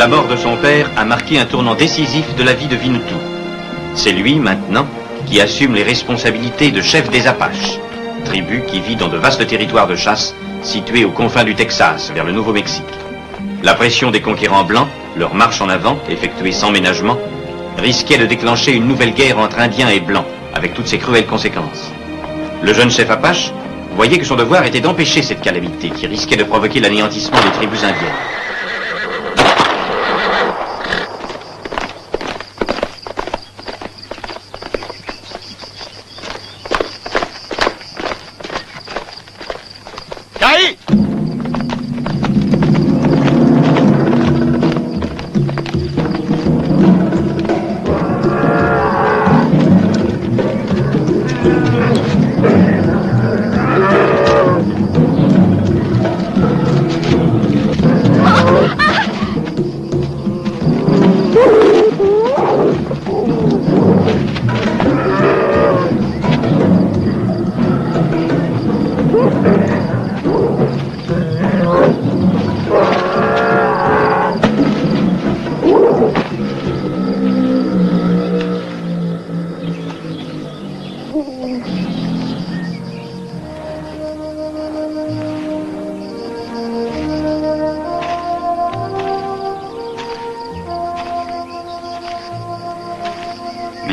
La mort de son père a marqué un tournant décisif de la vie de Winnetou. C'est lui, maintenant, qui assume les responsabilités de chef des Apaches, tribu qui vit dans de vastes territoires de chasse situés aux confins du Texas, vers le Nouveau-Mexique. La pression des conquérants blancs, leur marche en avant, effectuée sans ménagement, risquait de déclencher une nouvelle guerre entre Indiens et Blancs, avec toutes ses cruelles conséquences. Le jeune chef Apache voyait que son devoir était d'empêcher cette calamité qui risquait de provoquer l'anéantissement des tribus indiennes.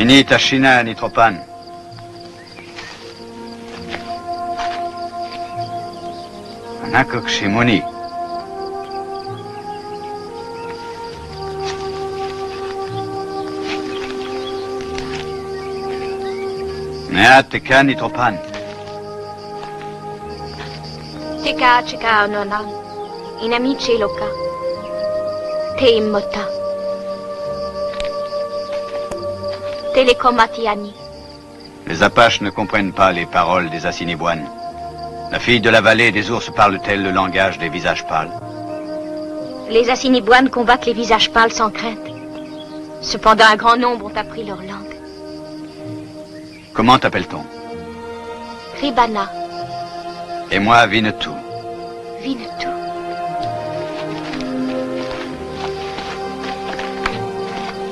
Ni Tachina, ni Tropan. Anakok Shimoni. Nea Teka, ni Tropan. Teka, Cheka, Nonan. Inamiche Loka. Te Immota. Les Apaches ne comprennent pas les paroles des Assiniboines. La fille de la vallée des ours parle-t-elle le langage des visages pâles? Les Assiniboines combattent les visages pâles sans crainte. Cependant, un grand nombre ont appris leur langue. Comment t'appelle-t-on? Ribana. Et moi, Winnetou. Winnetou.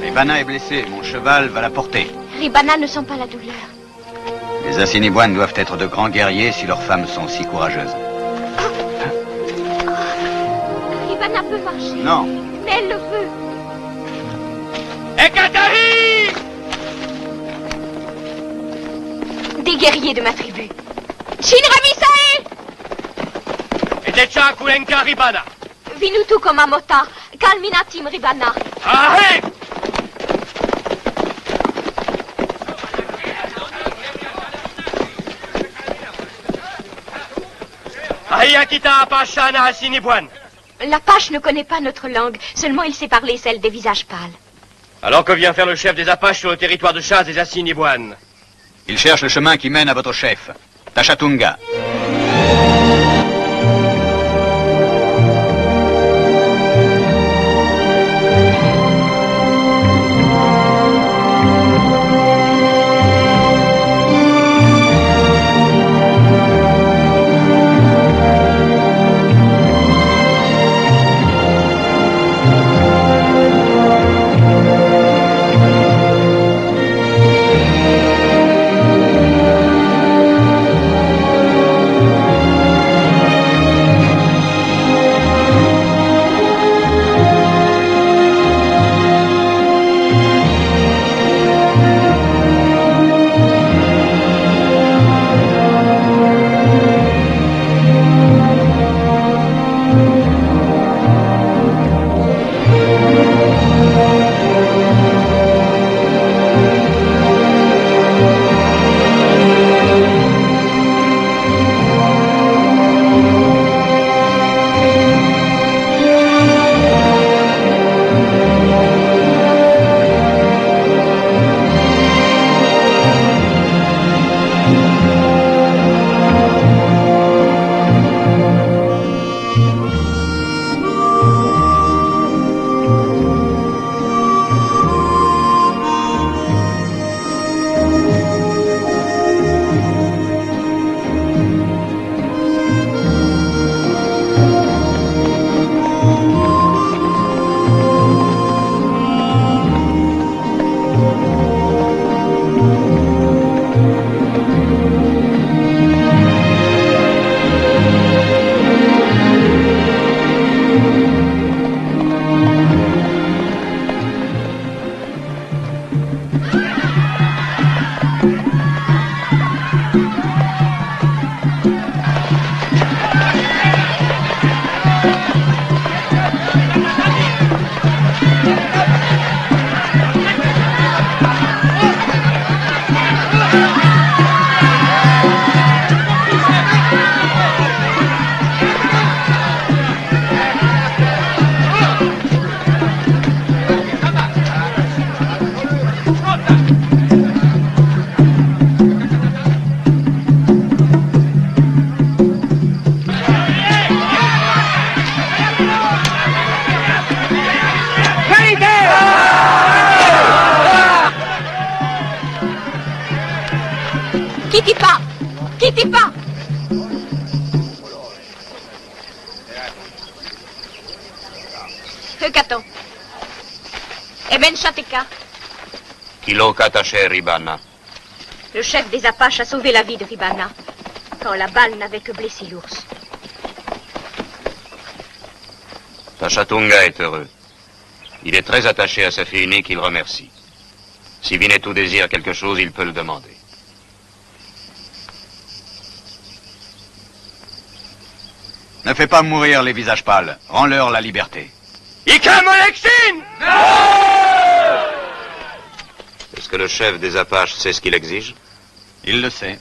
Ribana est blessée, mon cheval va la porter. Ribana ne sent pas la douleur. Les Assiniboines doivent être de grands guerriers si leurs femmes sont si courageuses. Ribana peut marcher. Non. Mais elle le veut. Ekatari! Des guerriers de ma tribu. Shinramisae! Etecha Kulenka Ribana. Winnetou Komamota. Kalminatim Ribana. Ahé! Ayakita Apashana Assiniboine. L'Apache ne connaît pas notre langue, seulement il sait parler celle des visages pâles. Alors que vient faire le chef des Apaches sur le territoire de chasse des Assiniboines? Il cherche le chemin qui mène à votre chef, Tachatunga. Teka. Kilokatache Ribana. Le chef des Apaches a sauvé la vie de Ribana, quand la balle n'avait que blessé l'ours. Tachatunga est heureux. Il est très attaché à sa fille unique, il remercie. Si Winnetou désire quelque chose, il peut le demander. Ne fais pas mourir les visages pâles. Rends-leur la liberté. Est-ce que le chef des Apaches sait ce qu'il exige? Il le sait.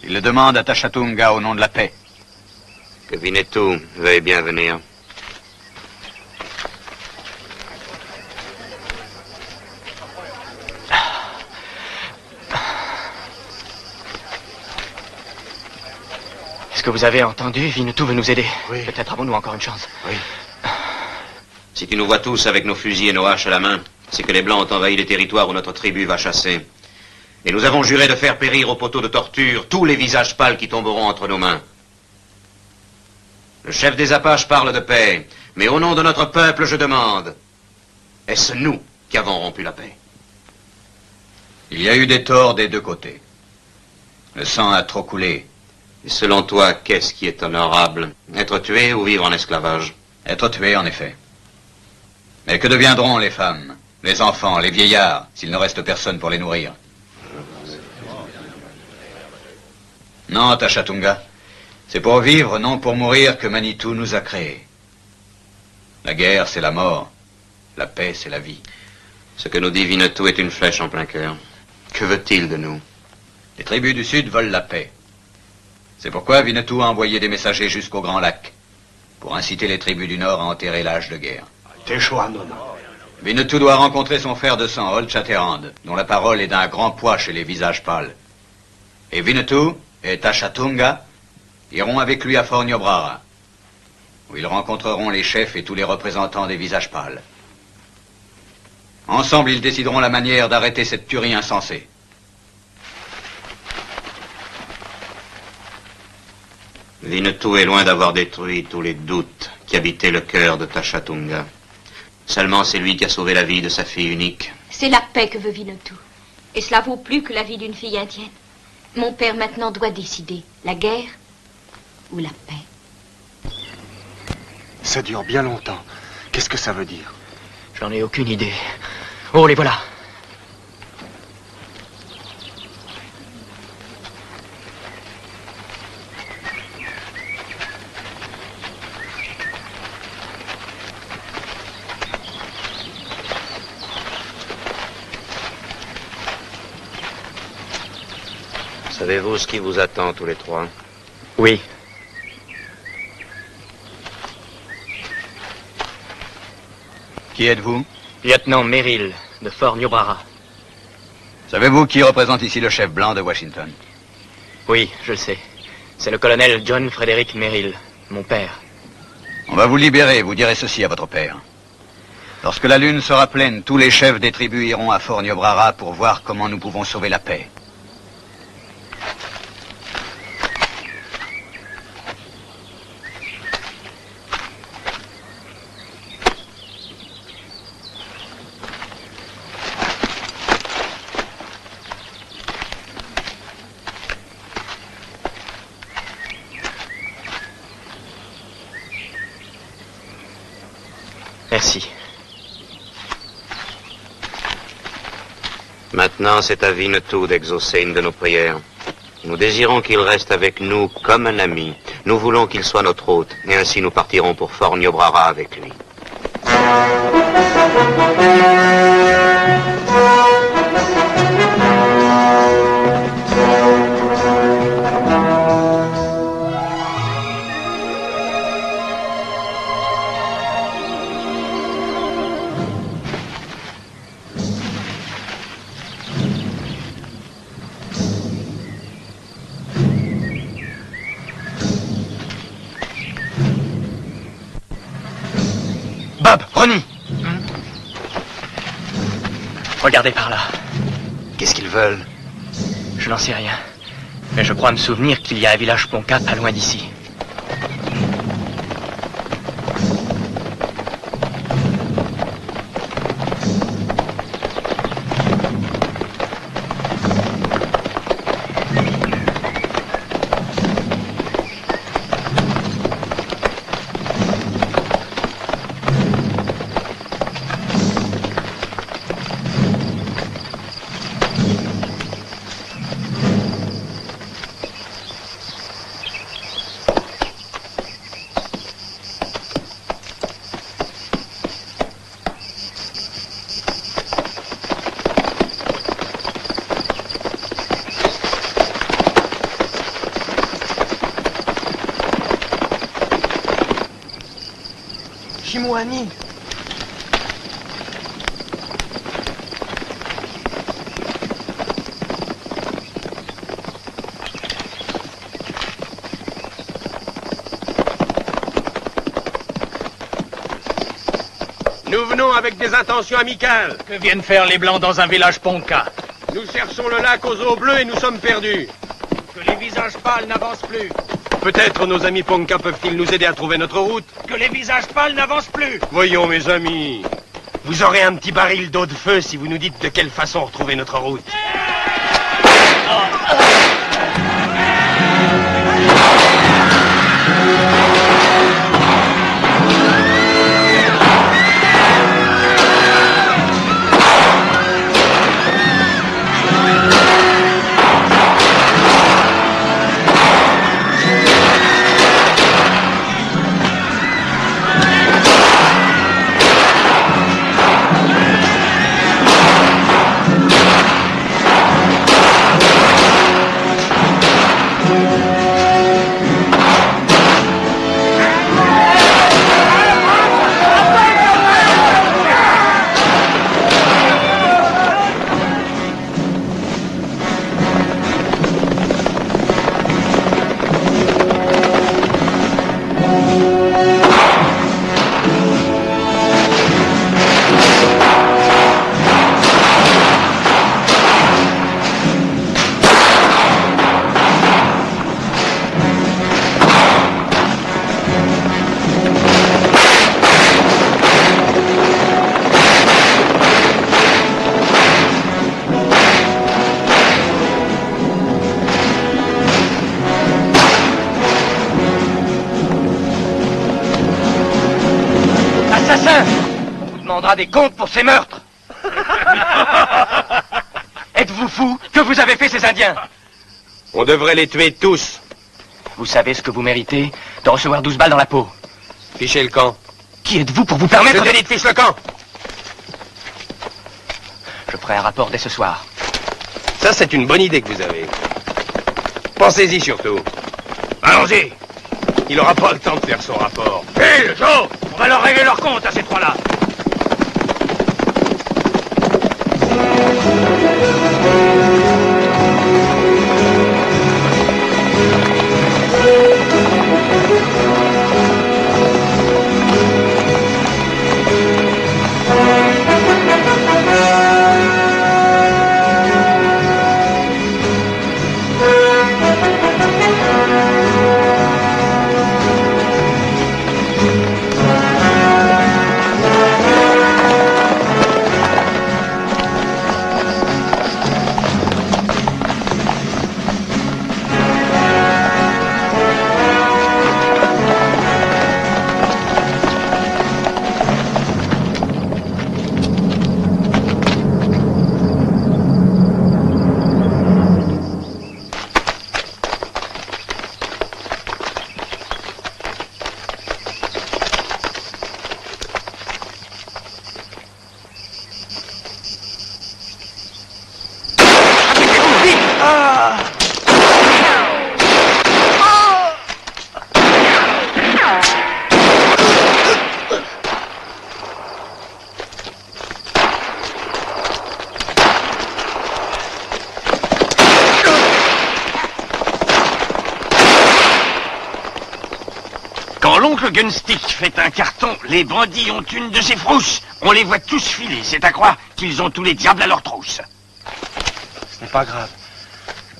Il le demande à Tachatunga au nom de la paix. Que Winnetou veuille bien venir. Est-ce que vous avez entendu? Winnetou veut nous aider. Oui. Peut-être avons-nous encore une chance. Oui. Si tu nous vois tous avec nos fusils et nos haches à la main, c'est que les Blancs ont envahi les territoires où notre tribu va chasser. Et nous avons juré de faire périr au poteau de torture tous les visages pâles qui tomberont entre nos mains. Le chef des Apaches parle de paix, mais au nom de notre peuple, je demande, est-ce nous qui avons rompu la paix? Il y a eu des torts des deux côtés. Le sang a trop coulé. Et selon toi, qu'est-ce qui est honorable? Être tué ou vivre en esclavage? Être tué, en effet. Mais que deviendront les femmes, les enfants, les vieillards, s'il ne reste personne pour les nourrir? Non, Tachatunga. C'est pour vivre, non pour mourir, que Manitou nous a créés. La guerre, c'est la mort. La paix, c'est la vie. Ce que nous dit Winnetou est une flèche en plein cœur. Que veut-il de nous? Les tribus du Sud veulent la paix. C'est pourquoi Winnetou a envoyé des messagers jusqu'au Grand Lac, pour inciter les tribus du Nord à enterrer l'âge de guerre. Winnetou doit rencontrer son frère de sang, Old Shatterhand, dont la parole est d'un grand poids chez les visages pâles. Et Winnetou et Tachatunga iront avec lui à Fort Niobrara, où ils rencontreront les chefs et tous les représentants des visages pâles. Ensemble, ils décideront la manière d'arrêter cette tuerie insensée. Winnetou est loin d'avoir détruit tous les doutes qui habitaient le cœur de Tachatunga. Seulement, c'est lui qui a sauvé la vie de sa fille unique. C'est la paix que veut Winnetou. Et cela vaut plus que la vie d'une fille indienne. Mon père maintenant doit décider. La guerre ou la paix. Ça dure bien longtemps. Qu'est-ce que ça veut dire? J'en ai aucune idée. Oh, les voilà. Savez-vous ce qui vous attend tous les trois? Oui. Qui êtes-vous? Lieutenant Merrill, de Fort Niobrara. Savez-vous qui représente ici le chef blanc de Washington? Oui, je le sais. C'est le colonel John Frederick Merrill, mon père. On va vous libérer, vous direz ceci à votre père. Lorsque la lune sera pleine, tous les chefs des tribus iront à Fort Niobrara pour voir comment nous pouvons sauver la paix. Merci. Maintenant, c'est à Winnetou d'exaucer une de nos prières. Nous désirons qu'il reste avec nous comme un ami. Nous voulons qu'il soit notre hôte, et ainsi nous partirons pour Fort Niobrara avec lui. Bob, Ronnie! Regardez par là. Qu'est-ce qu'ils veulent? Je n'en sais rien. Mais je crois me souvenir qu'il y a un village Ponca pas loin d'ici. Annie. Nous venons avec des intentions amicales. Que viennent faire les Blancs dans un village Ponca? Nous cherchons le lac aux eaux bleues et nous sommes perdus. Que les visages pâles n'avancent plus. Peut-être nos amis Ponca peuvent-ils nous aider à trouver notre route. Que les visages pâles n'avancent plus. Voyons, mes amis. Vous aurez un petit baril d'eau de feu si vous nous dites de quelle façon retrouver notre route. Des comptes pour ces meurtres. Êtes-vous fou? Que vous avez fait ces Indiens? On devrait les tuer tous. Vous savez ce que vous méritez? De recevoir 12 balles dans la peau. Fichez le camp. Qui êtes-vous pour vous permettre Je te dis de fiche le camp. Je ferai un rapport dès ce soir. Ça, c'est une bonne idée que vous avez. Pensez-y surtout. Allons-y. Il n'aura pas le temps de faire son rapport. Hé, Joe, on va leur régler leur compte à ces trois-là. Quand l'oncle Gunstick fait un carton, les bandits ont une de ses frousses. On les voit tous filer, c'est à croire qu'ils ont tous les diables à leur trousse. Ce n'est pas grave.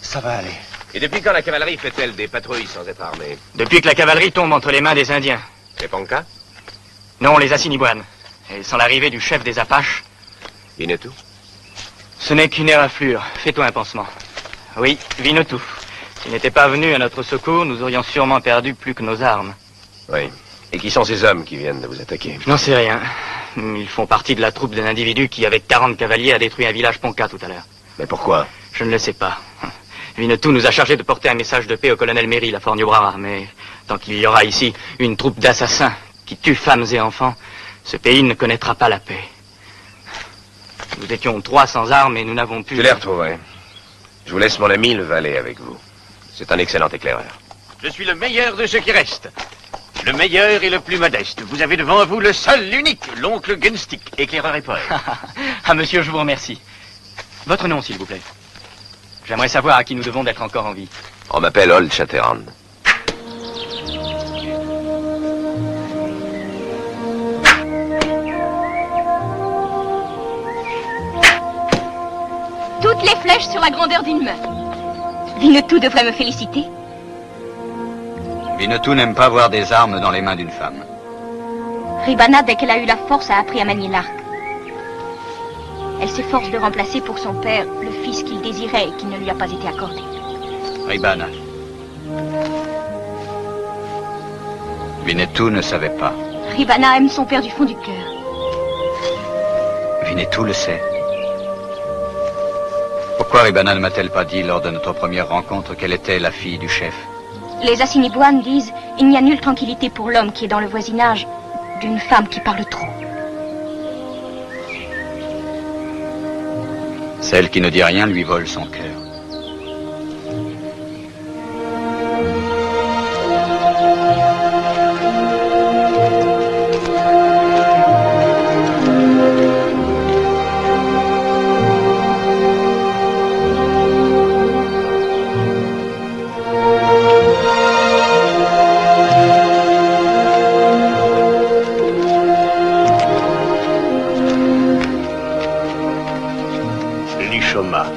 Ça va aller. Et depuis quand la cavalerie fait-elle des patrouilles sans être armée? Depuis que la cavalerie tombe entre les mains des Indiens. Les Ponca? Non, les Assiniboines. Et sans l'arrivée du chef des Apaches... Winnetou? Ce n'est qu'une éraflure. Fais-toi un pansement. Oui, Winnetou. S'il n'était pas venu à notre secours, nous aurions sûrement perdu plus que nos armes. Oui. Et qui sont ces hommes qui viennent de vous attaquer? Je n'en sais rien. Ils font partie de la troupe d'un individu qui, avec 40 cavaliers, a détruit un village Ponca tout à l'heure. Mais pourquoi? Je ne le sais pas. Winnetou nous a chargé de porter un message de paix au colonel Merrill à Fort Niobrara, mais tant qu'il y aura ici une troupe d'assassins qui tuent femmes et enfants, ce pays ne connaîtra pas la paix. Nous étions 3 sans armes et nous n'avons pu... Je les retrouverai. Je vous laisse mon ami le valet avec vous. C'est un excellent éclaireur. Je suis le meilleur de ceux qui restent. Le meilleur et le plus modeste. Vous avez devant vous le seul, l'unique, l'oncle Gunstick, éclaireur et poète. Ah, monsieur, je vous remercie. Votre nom, s'il vous plaît. J'aimerais savoir à qui nous devons d'être encore en vie. On m'appelle Old Shatterhand. Toutes les flèches sur la grandeur d'une main. Winnetou devrait me féliciter. Winnetou n'aime pas voir des armes dans les mains d'une femme. Ribana, dès qu'elle a eu la force, a appris à manier l'arc. Elle s'efforce de remplacer pour son père le fils qu'il désirait et qui ne lui a pas été accordé. Ribana. Winnetou ne savait pas. Ribana aime son père du fond du cœur. Winnetou le sait. Pourquoi Ribana ne m'a-t-elle pas dit lors de notre première rencontre qu'elle était la fille du chef? Les Assiniboines disent « Il n'y a nulle tranquillité pour l'homme qui est dans le voisinage d'une femme qui parle trop. » Celle qui ne dit rien lui vole son cœur.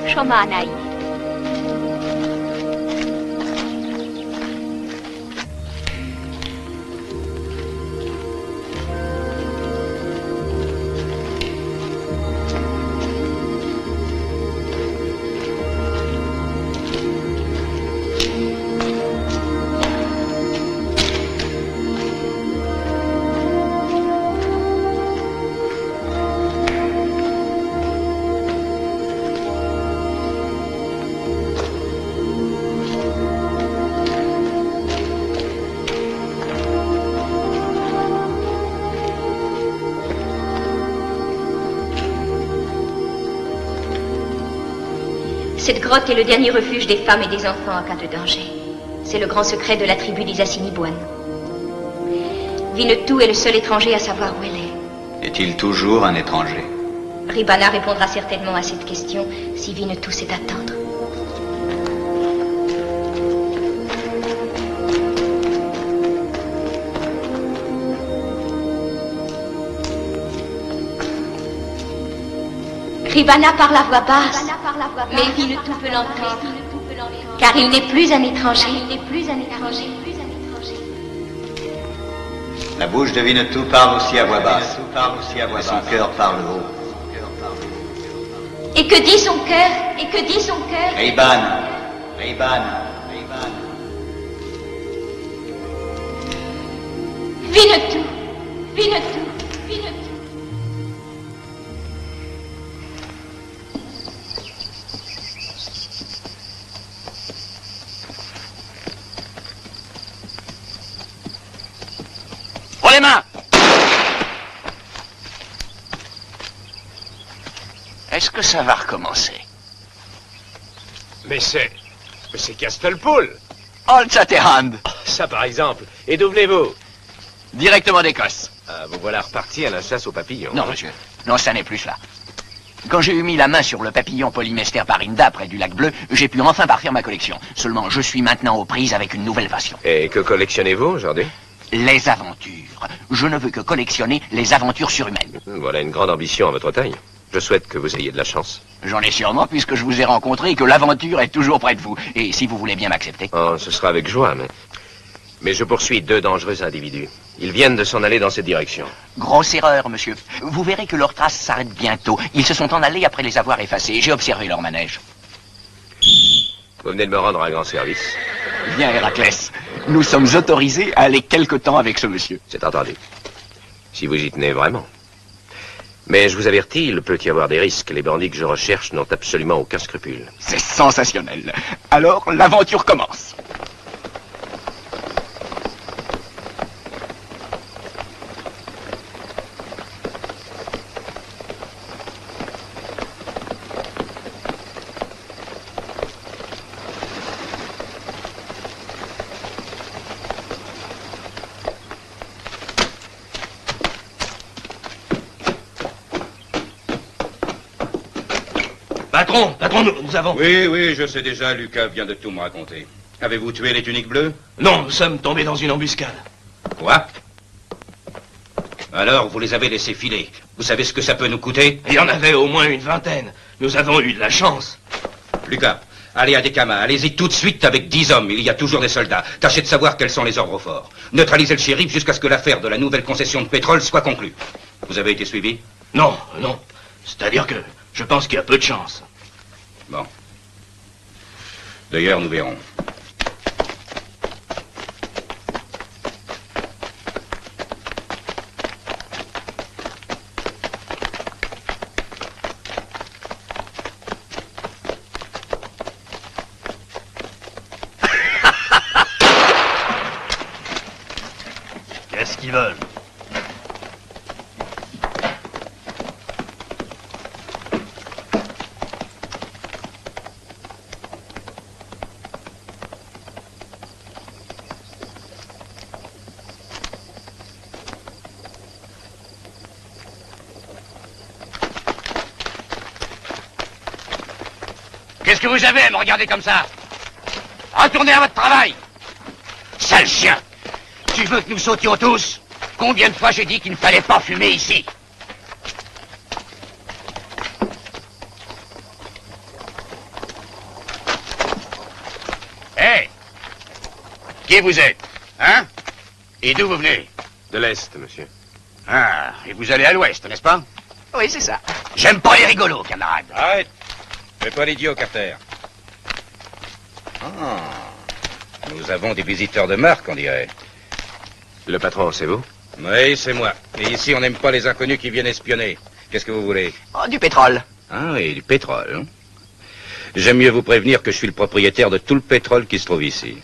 Shoma Anaï. Cette grotte est le dernier refuge des femmes et des enfants en cas de danger. C'est le grand secret de la tribu des Assiniboines. Winnetou est le seul étranger à savoir où elle est. Est-il toujours un étranger? Ribana répondra certainement à cette question si Winnetou sait attendre. Ribana parle à voix basse, mais Winnetou peut l'entendre, car il n'est plus un étranger. La bouche de Winnetou parle aussi à voix basse, mais son cœur parle haut. Et que dit son cœur? Ribana. Winnetou. Les mains! Est-ce que ça va recommencer? Mais c'est Castlepool. Old Shatterhand. Ça, par exemple. Et d'où venez-vous? Directement d'Écosse. Ah, vous voilà reparti à la chasse aux papillons. Non, monsieur. Non, ça n'est plus cela. Quand j'ai eu mis la main sur le papillon Polymester parinda près du lac Bleu, j'ai pu enfin parfaire ma collection. Seulement, je suis maintenant aux prises avec une nouvelle passion. Et que collectionnez-vous aujourd'hui? Les aventures. Je ne veux que collectionner les aventures surhumaines. Voilà une grande ambition à votre taille. Je souhaite que vous ayez de la chance. J'en ai sûrement, puisque je vous ai rencontré et que l'aventure est toujours près de vous. Et si vous voulez bien m'accepter. Oh, ce sera avec joie, mais je poursuis deux dangereux individus. Ils viennent de s'en aller dans cette direction. Grosse erreur, monsieur. Vous verrez que leurs traces s'arrêtent bientôt. Ils se sont en allés après les avoir effacés. J'ai observé leur manège. Vous venez de me rendre un grand service. Bien, Héraclès. Nous sommes autorisés à aller quelque temps avec ce monsieur. C'est entendu. Si vous y tenez vraiment. Mais je vous avertis, il peut y avoir des risques. Les bandits que je recherche n'ont absolument aucun scrupule. C'est sensationnel. Alors, l'aventure commence. Patron, nous avons... Oui, je sais déjà, Lucas vient de tout me raconter. Avez-vous tué les tuniques bleues? Non, nous sommes tombés dans une embuscade. Quoi? Alors, vous les avez laissés filer. Vous savez ce que ça peut nous coûter? Il y en avait au moins une vingtaine. Nous avons eu de la chance. Lucas, allez à Dekama, allez-y tout de suite avec 10 hommes. Il y a toujours des soldats. Tâchez de savoir quels sont les ordres forts. Neutralisez le shérif jusqu'à ce que l'affaire de la nouvelle concession de pétrole soit conclue. Vous avez été suivi? Non. C'est-à-dire que je pense qu'il y a peu de chance. Bon. D'ailleurs, nous verrons. Qu'est-ce qu'ils veulent? Qu'est-ce que vous avez à me regarder comme ça? Retournez à votre travail! Sale chien! Tu veux que nous sautions tous? Combien de fois j'ai dit qu'il ne fallait pas fumer ici? Hé! Qui vous êtes? Hein? Et d'où vous venez? De l'Est, monsieur. Ah, et vous allez à l'Ouest, n'est-ce pas? Oui, c'est ça. J'aime pas les rigolos, camarade. Arrête! Fais pas l'idiot, Carter. Nous avons des visiteurs de marque, on dirait. Le patron, c'est vous? Oui, c'est moi. Et ici, on n'aime pas les inconnus qui viennent espionner. Qu'est-ce que vous voulez? Oh, du pétrole. Ah oui, du pétrole. Hein? J'aime mieux vous prévenir que je suis le propriétaire de tout le pétrole qui se trouve ici.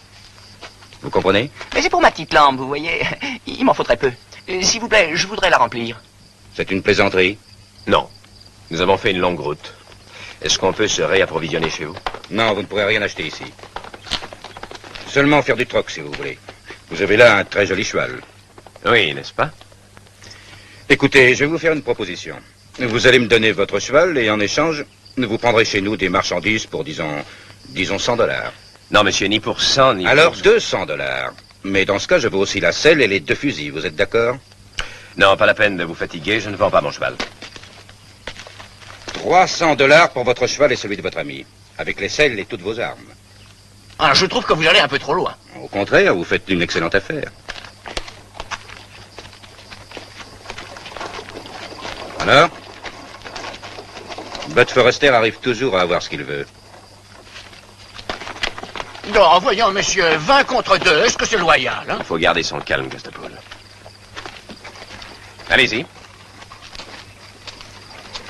Vous comprenez? Mais c'est pour ma petite lampe, vous voyez. Il m'en faudrait peu. S'il vous plaît, je voudrais la remplir. C'est une plaisanterie? Non. Nous avons fait une longue route. Est-ce qu'on peut se réapprovisionner chez vous? Non, vous ne pourrez rien acheter ici. Seulement faire du troc, si vous voulez. Vous avez là un très joli cheval. Oui, n'est-ce pas? Écoutez, je vais vous faire une proposition. Vous allez me donner votre cheval et en échange, vous prendrez chez nous des marchandises pour, disons $100. Non, monsieur, ni pour 100, ni Alors, pour... $200. Mais dans ce cas, je veux aussi la selle et les 2 fusils. Vous êtes d'accord? Non, pas la peine de vous fatiguer, je ne vends pas mon cheval. $300 pour votre cheval et celui de votre ami. Avec les selles et toutes vos armes. Ah, je trouve que vous allez un peu trop loin. Au contraire, vous faites une excellente affaire. Alors? Bud Forrester arrive toujours à avoir ce qu'il veut. Non, voyons, monsieur, 20 contre 2, est-ce que c'est loyal, hein? Il faut garder son calme, Gustapole. Allez-y.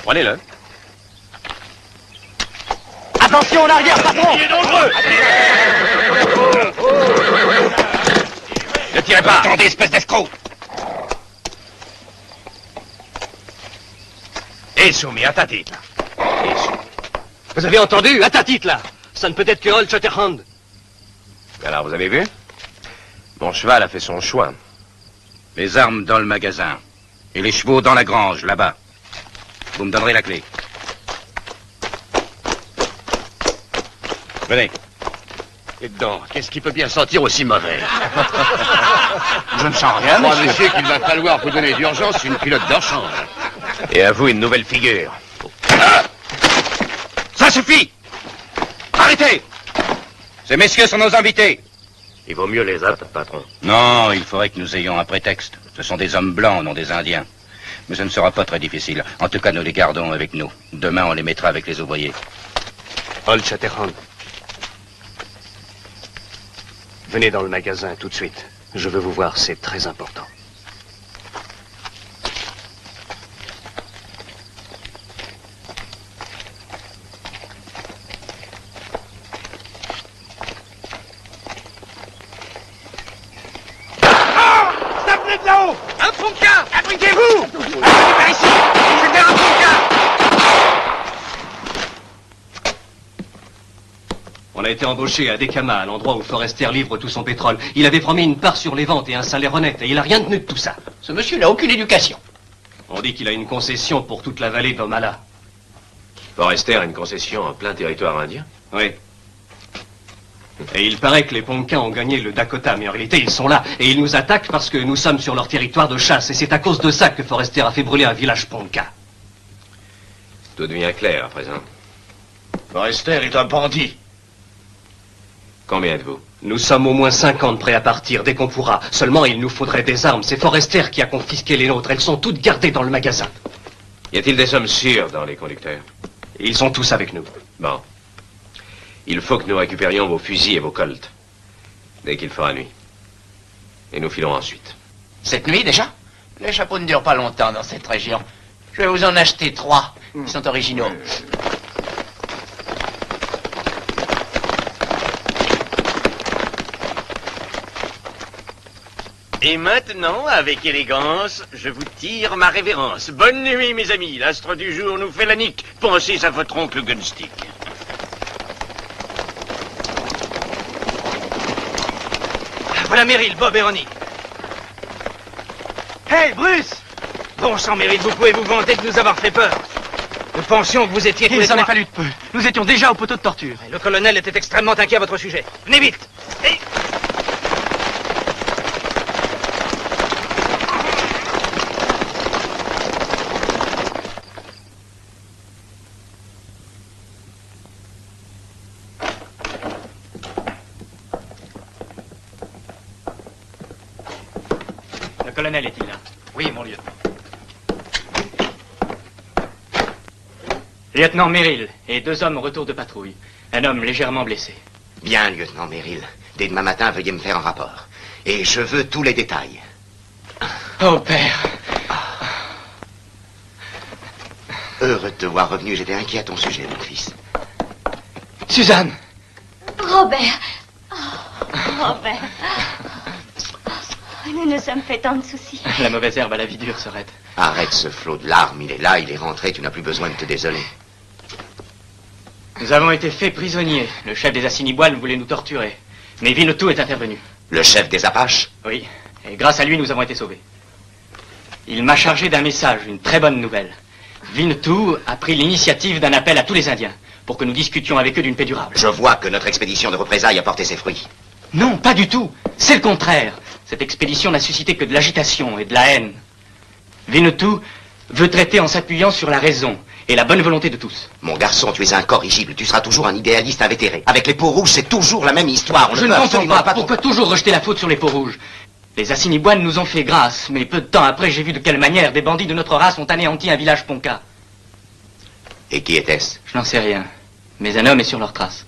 Prenez-le. Attention en arrière, patron! Il est dangereux! Ne tirez pas! Attendez, espèce d'escroc! Et soumis à ta tête. Vous avez entendu? À ta titre, là! Ça ne peut être que Old Shatterhand. Alors, vous avez vu? Mon cheval a fait son choix. Les armes dans le magasin. Et les chevaux dans la grange, là-bas. Vous me donnerez la clé. Venez. Et dedans, qu'est-ce qui peut bien sentir aussi mauvais? Je ne sens rien, monsieur. Monsieur, qu'il va falloir vous donner d'urgence une culotte d'or change. Et à vous, une nouvelle figure. Ça suffit! Arrêtez! Ces messieurs sont nos invités. Il vaut mieux les abattre, patron. Non, il faudrait que nous ayons un prétexte. Ce sont des hommes blancs, non des Indiens. Mais ce ne sera pas très difficile. En tout cas, nous les gardons avec nous. Demain, on les mettra avec les ouvriers. Old Shatterhand. Venez dans le magasin tout de suite. Je veux vous voir, c'est très important. Ça venait de là-haut! Un Ponca! Abritez-vous! Allez par ici! C'était un Ponca! On a été embauché à Dekama, à l'endroit où Forrester livre tout son pétrole. Il avait promis une part sur les ventes et un salaire honnête, et il a rien tenu de tout ça. Ce monsieur n'a aucune éducation. On dit qu'il a une concession pour toute la vallée d'Omala. Forrester a une concession en plein territoire indien? Oui. Et il paraît que les Ponca ont gagné le Dakota, mais en réalité ils sont là. Et ils nous attaquent parce que nous sommes sur leur territoire de chasse. Et c'est à cause de ça que Forrester a fait brûler un village Ponca. Tout devient clair à présent. Forrester est un bandit. Combien êtes-vous? Nous sommes au moins 50 prêts à partir dès qu'on pourra. Seulement il nous faudrait des armes. C'est Forrester qui a confisqué les nôtres. Elles sont toutes gardées dans le magasin. Y a-t-il des sommes sûres dans les conducteurs? Ils sont tous avec nous. Bon. Il faut que nous récupérions vos fusils et vos colts. Dès qu'il fera nuit. Et nous filons ensuite. Cette nuit déjà? Les chapeaux ne durent pas longtemps dans cette région. Je vais vous en acheter 3. Ils sont originaux. Et maintenant, avec élégance, je vous tire ma révérence. Bonne nuit, mes amis. L'astre du jour nous fait la nique. Pensez à votre oncle Gunstick. Voilà Meryl, Bob et Ronnie. Hey, Bruce! Bon sang, Meryl, vous pouvez vous vanter de nous avoir fait peur. Nous pensions que vous étiez... Il s'en est fallu de peu. Nous étions déjà au poteau de torture. Et le colonel était extrêmement inquiet à votre sujet. Venez vite! Et... Le colonel est-il là? Oui, mon lieutenant. Lieutenant Merrill et 2 hommes au retour de patrouille. Un homme légèrement blessé. Bien, lieutenant Merrill. Dès demain matin, veuillez me faire un rapport. Et je veux tous les détails. Oh, père. Heureux de te voir revenu, j'étais inquiet à ton sujet, mon fils. Suzanne! Robert. Oh, Robert. Nous nous sommes fait tant de soucis. La mauvaise herbe à la vie dure, Sorette. Arrête ce flot de larmes, il est là, il est rentré, tu n'as plus besoin de te désoler. Nous avons été faits prisonniers. Le chef des Assiniboines voulait nous torturer. Mais Winnetou est intervenu. Le chef des Apaches? Oui, et grâce à lui, nous avons été sauvés. Il m'a chargé d'un message, une très bonne nouvelle. Winnetou a pris l'initiative d'un appel à tous les Indiens pour que nous discutions avec eux d'une paix durable. Je vois que notre expédition de représailles a porté ses fruits. Non, pas du tout. C'est le contraire. Cette expédition n'a suscité que de l'agitation et de la haine. Winnetou veut traiter en s'appuyant sur la raison et la bonne volonté de tous. Mon garçon, tu es incorrigible, tu seras toujours un idéaliste invétéré. Avec les peaux rouges, c'est toujours la même histoire. Je ne comprends pas. Pourquoi toujours rejeter la faute sur les peaux rouges? Les Assiniboines nous ont fait grâce, mais peu de temps après, j'ai vu de quelle manière des bandits de notre race ont anéanti un village Ponca. Et qui était-ce? Je n'en sais rien, mais un homme est sur leur trace.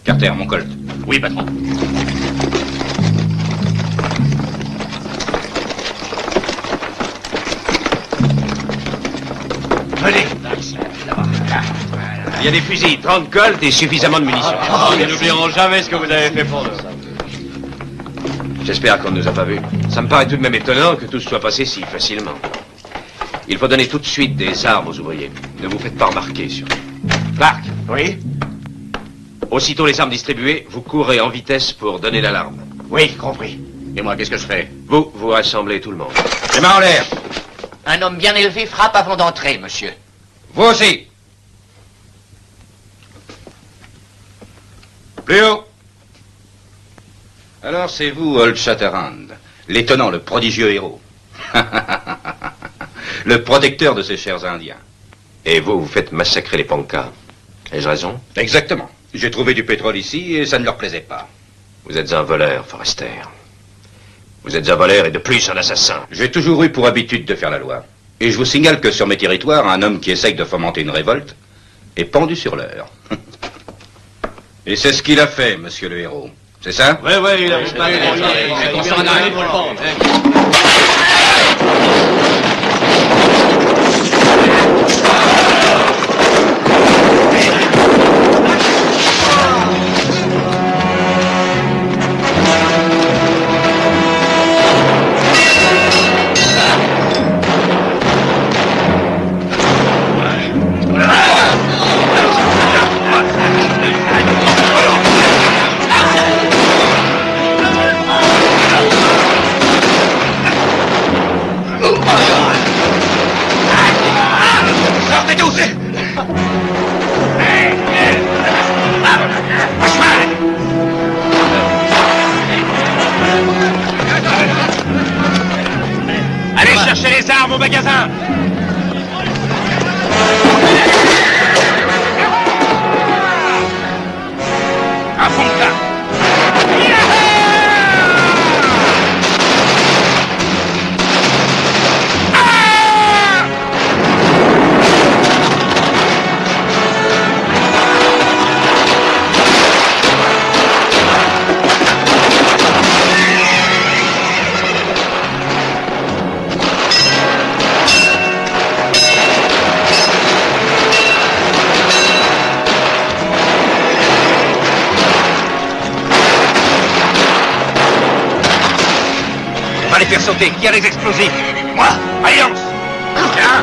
Carter, mon colt. Oui, patron. Venez. Il y a des fusils, 30 colts et suffisamment de munitions. Nous n'oublierons jamais ce que vous avez fait pour nous. J'espère qu'on ne nous a pas vus. Ça me paraît tout de même étonnant que tout soit passé si facilement. Il faut donner tout de suite des armes aux ouvriers. Ne vous faites pas remarquer, surtout. Clark. Oui? Aussitôt les armes distribuées, vous courez en vitesse pour donner l'alarme. Oui, compris. Et moi, qu'est-ce que je fais? Vous rassemblez tout le monde. Les mains en l'air. Un homme bien élevé frappe avant d'entrer, monsieur. Vous aussi. Plus haut. Alors c'est vous, Old Shatterhand, l'étonnant, le prodigieux héros. Le protecteur de ces chers Indiens. Et vous faites massacrer les Ponkas. Ai-je raison? Exactement. J'ai trouvé du pétrole ici et ça ne leur plaisait pas. Vous êtes un voleur, Forrester. Vous êtes un voleur et de plus un assassin. J'ai toujours eu pour habitude de faire la loi. Et je vous signale que sur mes territoires, un homme qui essaye de fomenter une révolte est pendu sur l'heure. Et c'est ce qu'il a fait, monsieur le héros. C'est ça? Oui, il a Allez chercher les armes au magasin. Un Ponka. On va les faire sauter. Qui a les explosifs? Moi, Alliance. Tiens.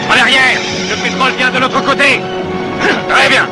En arrière, le pétrole vient de l'autre côté. Très bien.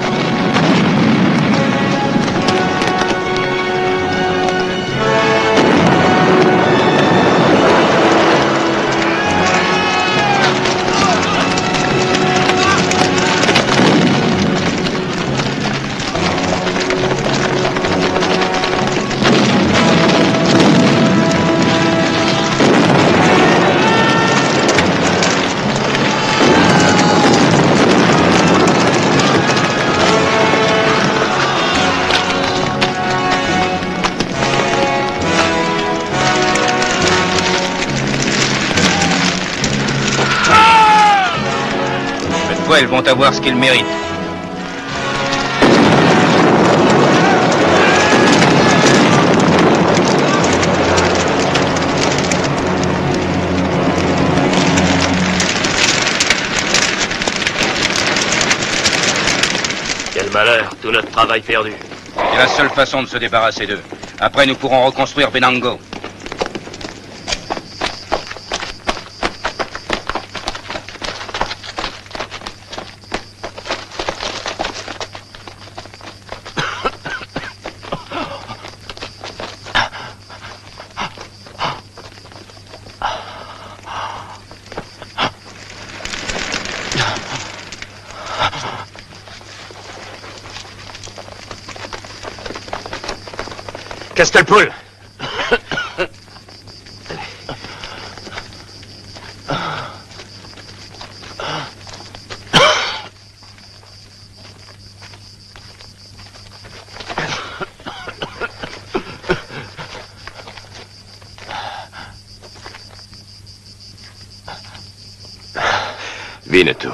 Cette fois, elles vont avoir ce qu'elles méritent. Quel malheur, tout notre travail perdu. C'est la seule façon de se débarrasser d'eux. Après, nous pourrons reconstruire Benango. Casse-toi le poule. Winnetou.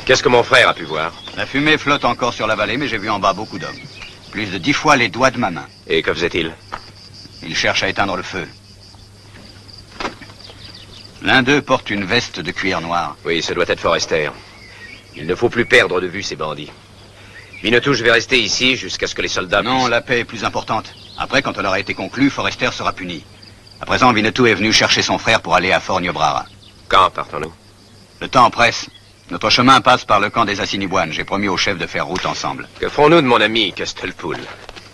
Qu'est-ce que mon frère a pu voir? La fumée flotte encore sur la vallée, mais j'ai vu en bas beaucoup d'hommes. Plus de 10 fois les doigts de ma main. Et que faisait-il? Ils cherchent à éteindre le feu. L'un d'eux porte une veste de cuir noir. Oui, ce doit être Forrester. Il ne faut plus perdre de vue ces bandits. Winnetou, je vais rester ici jusqu'à ce que les soldats... Non, la paix est plus importante. Après, quand elle aura été conclue, Forrester sera puni. À présent, Winnetou est venu chercher son frère pour aller à Fort Niobrara. Quand partons-nous? Le temps presse. Notre chemin passe par le camp des Assiniboines. J'ai promis au chef de faire route ensemble. Que ferons-nous de mon ami Castelpool?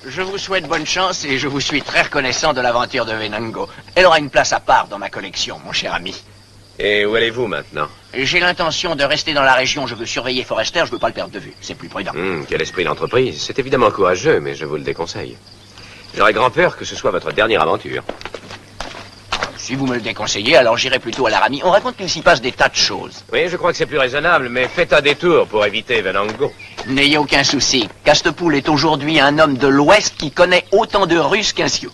Je vous souhaite bonne chance et je vous suis très reconnaissant de l'aventure de Venango. Elle aura une place à part dans ma collection, mon cher ami. Et où allez-vous maintenant? J'ai l'intention de rester dans la région. Je veux surveiller Forrester, je veux pas le perdre de vue. C'est plus prudent. Quel esprit d'entreprise. C'est évidemment courageux, mais je vous le déconseille. J'aurais grand peur que ce soit votre dernière aventure. Si vous me le déconseillez, alors j'irai plutôt à Laramie. On raconte qu'il s'y passe des tas de choses. Oui, je crois que c'est plus raisonnable, mais faites un détour pour éviter Venango. N'ayez aucun souci. Castelpool est aujourd'hui un homme de l'Ouest qui connaît autant de Russes qu'un Sioux.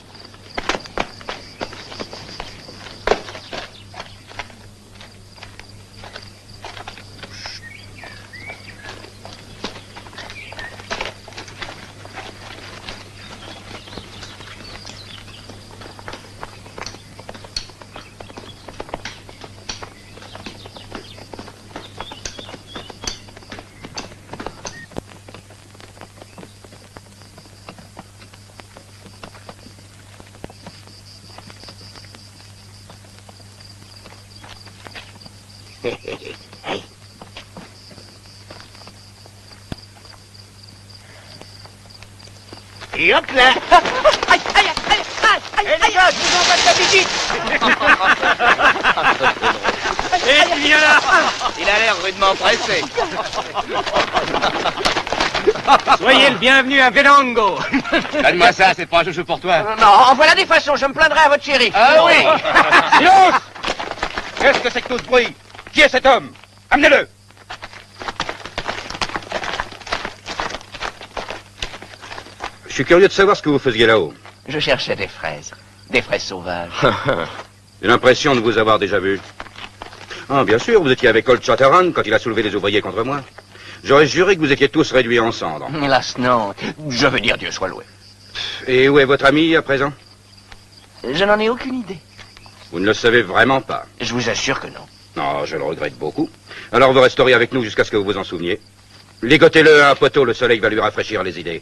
Et hop là. Aïe, aïe, aïe, aïe, aïe, les gars, je vous envoie de la visite. Et tu viens là? Il a l'air rudement pressé. Soyez le bienvenu à Venango. Donne-moi ça, c'est pas un chouchou pour toi. Non, en voilà des façons, je me plaindrai à votre shérif. Ah oui. Silence! Qu'est-ce que c'est que tout ce bruit? Qui est cet homme? Amenez-le! Je suis curieux de savoir ce que vous faisiez là-haut. Je cherchais des fraises sauvages. J'ai l'impression de vous avoir déjà vu. Ah, bien sûr, vous étiez avec Old Shatterhand quand il a soulevé les ouvriers contre moi. J'aurais juré que vous étiez tous réduits en cendres. Hélas, non. Je veux dire, Dieu soit loué. Et où est votre ami à présent? Je n'en ai aucune idée. Vous ne le savez vraiment pas? Je vous assure que non. Non, je le regrette beaucoup. Alors vous resterez avec nous jusqu'à ce que vous vous en souveniez. Ligotez-le à un poteau, le soleil va lui rafraîchir les idées.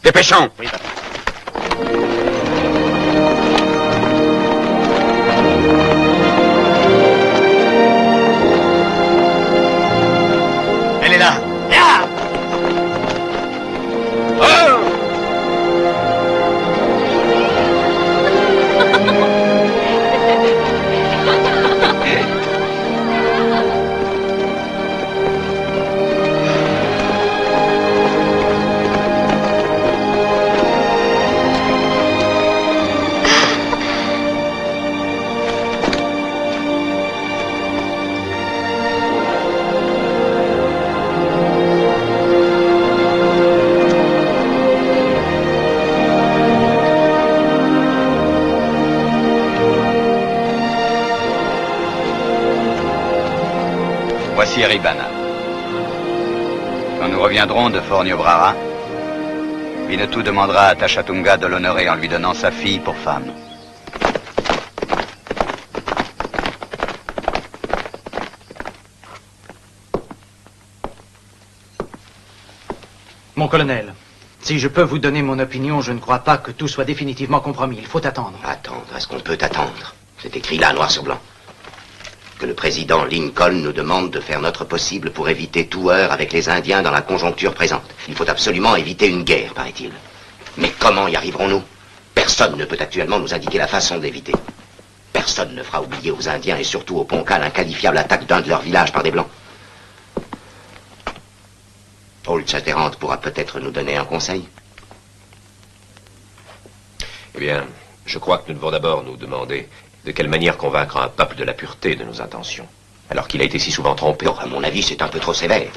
Dépêchons! Oui, papa. Elle est là. Là! Oh! Voici Eribana. Quand nous reviendrons de Fort Niobrara, Winnetou demandera à Tashatunga de l'honorer en lui donnant sa fille pour femme. Mon colonel, si je peux vous donner mon opinion, je ne crois pas que tout soit définitivement compromis. Il faut attendre. Attendre, est-ce qu'on peut attendre? C'est écrit là, noir sur blanc. Que le président Lincoln nous demande de faire notre possible pour éviter tout heurt avec les Indiens dans la conjoncture présente. Il faut absolument éviter une guerre, paraît-il. Mais comment y arriverons-nous? Personne ne peut actuellement nous indiquer la façon d'éviter. Personne ne fera oublier aux Indiens et surtout aux Ponca l'inqualifiable attaque d'un de leurs villages par des Blancs. Old Shatterhand pourra peut-être nous donner un conseil. Eh bien, je crois que nous devons d'abord nous demander de quelle manière convaincre un peuple de la pureté de nos intentions, alors qu'il a été si souvent trompé. Non, à mon avis, c'est un peu trop sévère.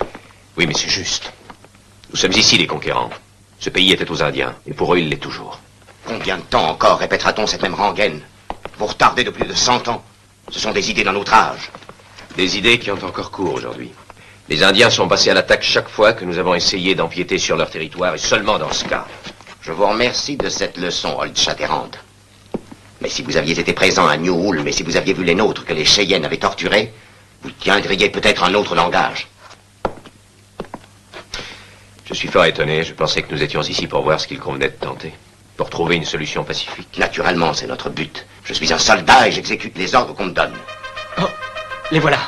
Oui, mais c'est juste. Nous sommes ici les conquérants. Ce pays était aux Indiens, et pour eux, il l'est toujours. Combien de temps encore répétera-t-on cette même rengaine? Vous retardez de plus de 100 ans. Ce sont des idées d'un autre âge. Des idées qui ont encore cours aujourd'hui. Les Indiens sont passés à l'attaque chaque fois que nous avons essayé d'empiéter sur leur territoire, et seulement dans ce cas. Je vous remercie de cette leçon, Old Shatterhand. Mais si vous aviez été présent à New Ulm, et si vous aviez vu les nôtres que les Cheyennes avaient torturés, vous tiendriez peut-être un autre langage. Je suis fort étonné. Je pensais que nous étions ici pour voir ce qu'il convenait de tenter. Pour trouver une solution pacifique. Naturellement, c'est notre but. Je suis un soldat et j'exécute les ordres qu'on me donne. Oh, les voilà.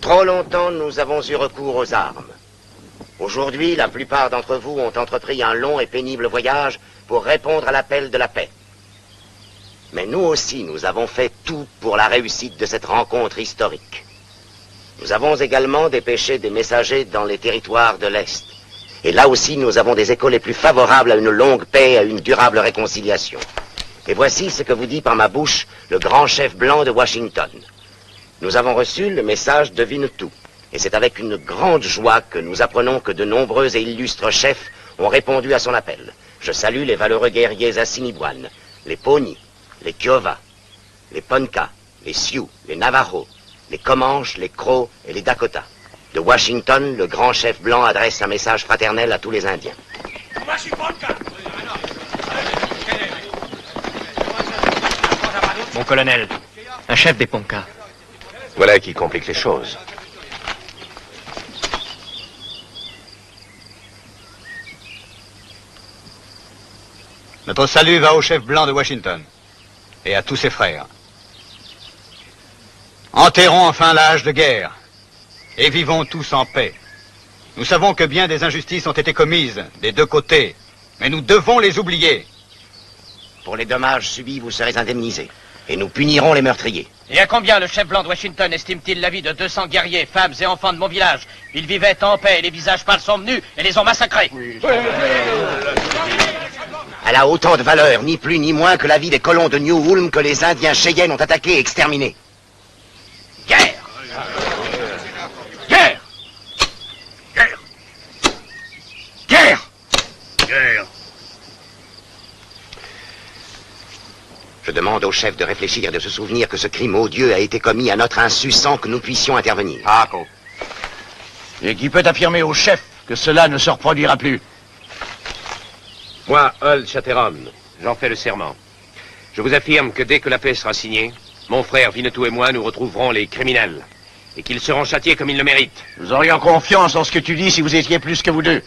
Trop longtemps, nous avons eu recours aux armes. Aujourd'hui, la plupart d'entre vous ont entrepris un long et pénible voyage pour répondre à l'appel de la paix. Mais nous aussi, nous avons fait tout pour la réussite de cette rencontre historique. Nous avons également dépêché des messagers dans les territoires de l'Est. Et là aussi, nous avons des échos les plus favorables à une longue paix et à une durable réconciliation. Et voici ce que vous dit par ma bouche le grand chef blanc de Washington. Nous avons reçu le message de Winnetou. Et c'est avec une grande joie que nous apprenons que de nombreux et illustres chefs ont répondu à son appel. Je salue les valeureux guerriers Assiniboines, les Pawnees, les Kiowa, les Ponca, les Sioux, les Navajos, les Comanches, les Crows et les Dakota. De Washington, le grand chef blanc adresse un message fraternel à tous les Indiens. Mon colonel, un chef des Ponca. Voilà qui complique les choses. Notre salut va au chef blanc de Washington et à tous ses frères. Enterrons enfin l'âge de guerre et vivons tous en paix. Nous savons que bien des injustices ont été commises des deux côtés, mais nous devons les oublier. Pour les dommages subis, vous serez indemnisés et nous punirons les meurtriers. Et à combien le chef blanc de Washington estime-t-il la vie de 200 guerriers, femmes et enfants de mon village? Ils vivaient en paix et les visages pâles sont venus et les ont massacrés. Elle a autant de valeur, ni plus ni moins que la vie des colons de New Ulm que les Indiens Cheyennes ont attaqués et exterminés. Guerre! Guerre! Guerre! Guerre! Guerre! Je demande au chef de réfléchir et de se souvenir que ce crime odieux a été commis à notre insu sans que nous puissions intervenir. Paco. Et qui peut affirmer au chef que cela ne se reproduira plus? Moi, Old Shatterhand, j'en fais le serment. Je vous affirme que dès que la paix sera signée, mon frère Winnetou et moi, nous retrouverons les criminels. Et qu'ils seront châtiés comme ils le méritent. Nous aurions confiance en ce que tu dis si vous étiez plus que vous deux.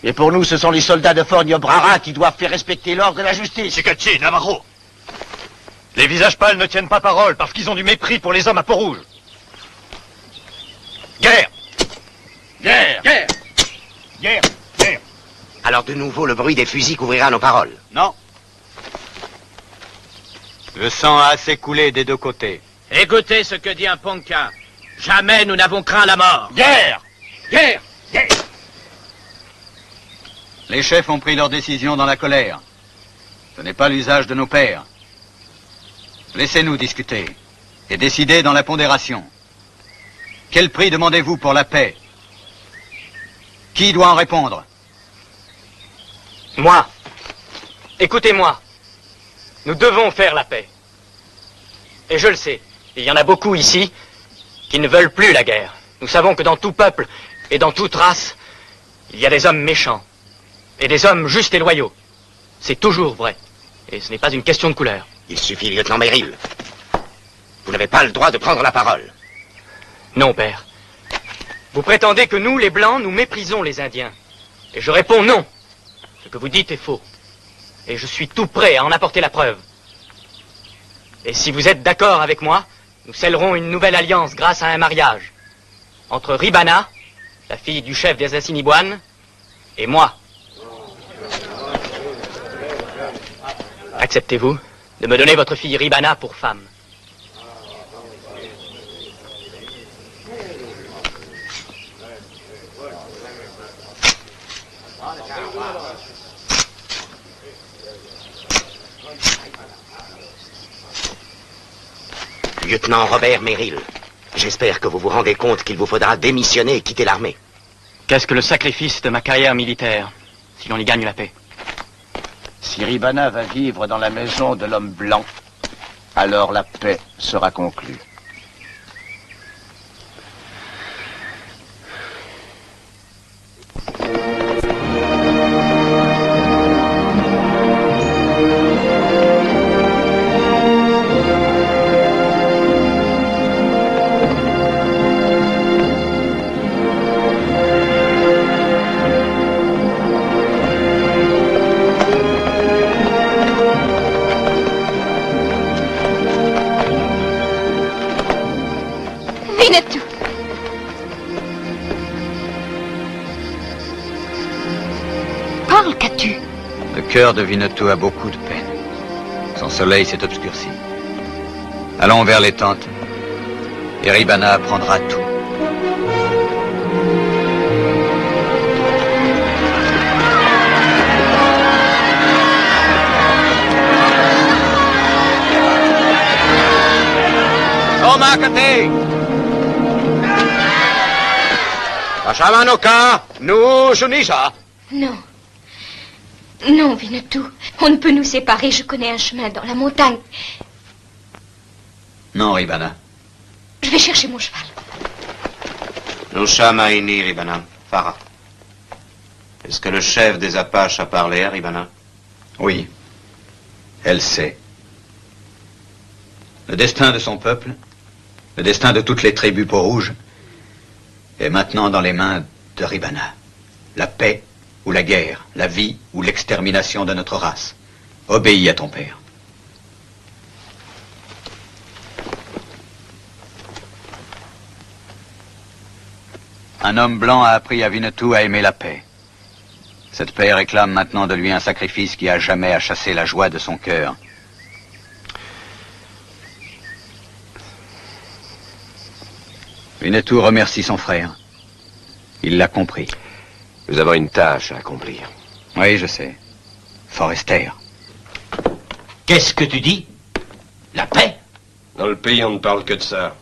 Et pour nous, ce sont les soldats de Fort Niobrara qui doivent faire respecter l'ordre et la justice. Chicatchi, Navarro. Les visages pâles ne tiennent pas parole parce qu'ils ont du mépris pour les hommes à peau rouge. Guerre! Guerre! Guerre! Guerre! Guerre! Alors de nouveau, le bruit des fusils couvrira nos paroles. Non. Le sang a assez coulé des deux côtés. Écoutez ce que dit un Ponca. Jamais nous n'avons craint la mort. Guerre! Guerre! Guerre! Les chefs ont pris leur décision dans la colère. Ce n'est pas l'usage de nos pères. Laissez-nous discuter et décider dans la pondération. Quel prix demandez-vous pour la paix? Qui doit en répondre? Moi. Écoutez-moi. Nous devons faire la paix. Et je le sais, il y en a beaucoup ici qui ne veulent plus la guerre. Nous savons que dans tout peuple et dans toute race, il y a des hommes méchants et des hommes justes et loyaux. C'est toujours vrai. Et ce n'est pas une question de couleur. Il suffit, lieutenant Merrill. Vous n'avez pas le droit de prendre la parole. Non, père. Vous prétendez que nous, les Blancs, nous méprisons les Indiens. Et je réponds non. Ce que vous dites est faux. Et je suis tout prêt à en apporter la preuve. Et si vous êtes d'accord avec moi, nous scellerons une nouvelle alliance grâce à un mariage. Entre Ribana, la fille du chef des Assiniboines, et moi. Acceptez-vous de me donner votre fille Ribana pour femme? Lieutenant Robert Merrill, j'espère que vous vous rendez compte qu'il vous faudra démissionner et quitter l'armée. Qu'est-ce que le sacrifice de ma carrière militaire, si l'on y gagne la paix? Si Ribana va vivre dans la maison de l'homme blanc, alors la paix sera conclue. Winnetou. Parle, qu'as-tu? Le cœur de Winnetou a beaucoup de peine. Son soleil s'est obscurci. Allons vers les tentes. Et Ribana apprendra tout. Omakate! Pachamanoka, nous Junisa. Non. Non, Winnetou. On ne peut nous séparer. Je connais un chemin dans la montagne. Non, Ribana. Je vais chercher mon cheval. Nosha Maini, Ribana. Farah. Est-ce que le chef des Apaches a parlé à Ribana? Oui. Elle sait. Le destin de son peuple, le destin de toutes les tribus peau-rouge, est maintenant dans les mains de Ribana. La paix ou la guerre, la vie ou l'extermination de notre race. Obéis à ton père. Un homme blanc a appris à Winnetou à aimer la paix. Cette paix réclame maintenant de lui un sacrifice qui à jamais a chassé la joie de son cœur. Winnetou remercie son frère. Il l'a compris. Nous avons une tâche à accomplir. Oui, je sais. Forester. Qu'est-ce que tu dis? La paix? Dans le pays, on ne parle que de ça.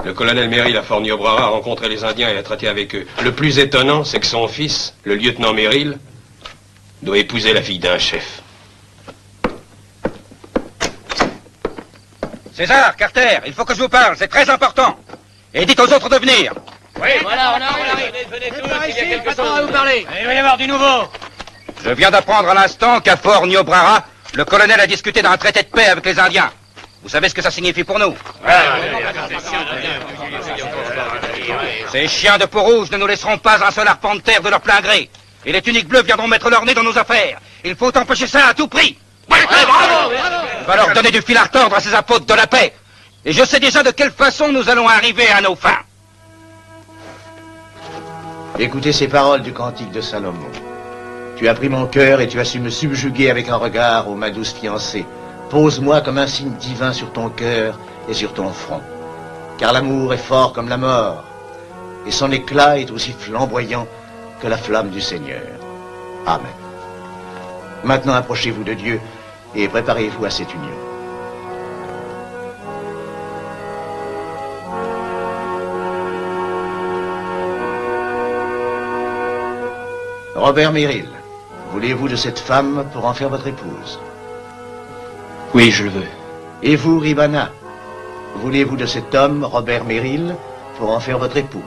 Le colonel Merrill à Fort Niobrara a rencontré les Indiens et a traité avec eux. Le plus étonnant, c'est que son fils, le lieutenant Merrill, doit épouser la fille d'un chef. César, Carter, il faut que je vous parle, c'est très important. Et dites aux autres de venir. Oui, voilà, on arrive. Venez tous, il y a quelque chose à vous parler. Il va y avoir du nouveau. Je viens d'apprendre à l'instant qu'à Fort Niobrara, le colonel a discuté d'un traité de paix avec les Indiens. Vous savez ce que ça signifie pour nous? Ces chiens de peau rouge ne nous laisseront pas un seul arpent de terre de leur plein gré. Et les tuniques bleues viendront mettre leur nez dans nos affaires. Il faut empêcher ça à tout prix. Bravo! Il va leur donner du fil à retordre à ces apôtres de la paix. Et je sais déjà de quelle façon nous allons arriver à nos fins. Écoutez ces paroles du cantique de Salomon. Tu as pris mon cœur et tu as su me subjuguer avec un regard, ô ma douce fiancée. Pose-moi comme un signe divin sur ton cœur et sur ton front. Car l'amour est fort comme la mort, et son éclat est aussi flamboyant que la flamme du Seigneur. Amen. Maintenant approchez-vous de Dieu et préparez-vous à cette union. Robert Merrill, voulez-vous de cette femme pour en faire votre épouse? Oui, je le veux. Et vous, Ribana, voulez-vous de cet homme, Robert Merrill, pour en faire votre époux?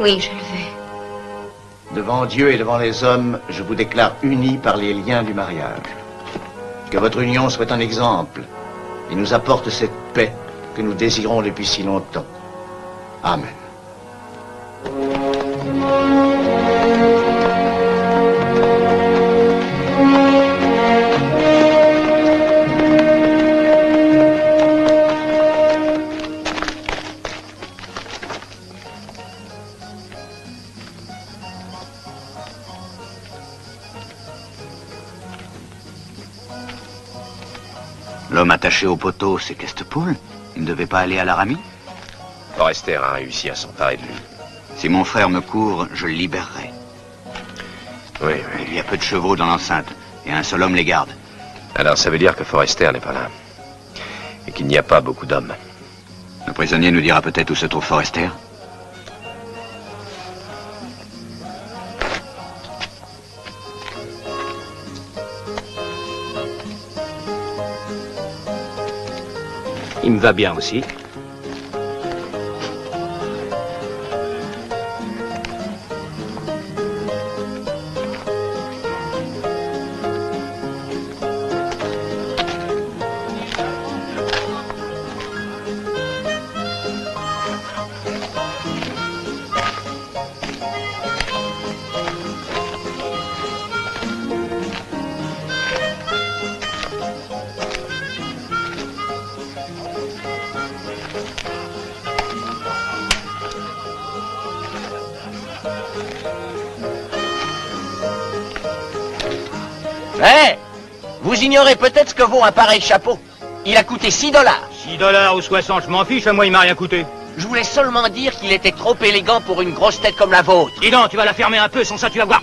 Oui, je le veux. Devant Dieu et devant les hommes, je vous déclare unis par les liens du mariage. Que votre union soit un exemple et nous apporte cette paix que nous désirons depuis si longtemps. Amen. L'homme attaché au poteau, c'est Questepoul. Il ne devait pas aller à l'Aramie. Forrester a réussi à s'emparer de lui. Si mon frère me court, je le libérerai. Oui. Il y a peu de chevaux dans l'enceinte, et un seul homme les garde. Alors ça veut dire que Forrester n'est pas là. Et qu'il n'y a pas beaucoup d'hommes. Le prisonnier nous dira peut-être où se trouve Forrester. Il me va bien aussi. Hé, vous ignorez peut-être ce que vaut un pareil chapeau. Il a coûté $6. 6 $ ou 60, je m'en fiche, à moi il m'a rien coûté. Je voulais seulement dire qu'il était trop élégant pour une grosse tête comme la vôtre. Dis donc, tu vas la fermer un peu, sans ça tu vas voir.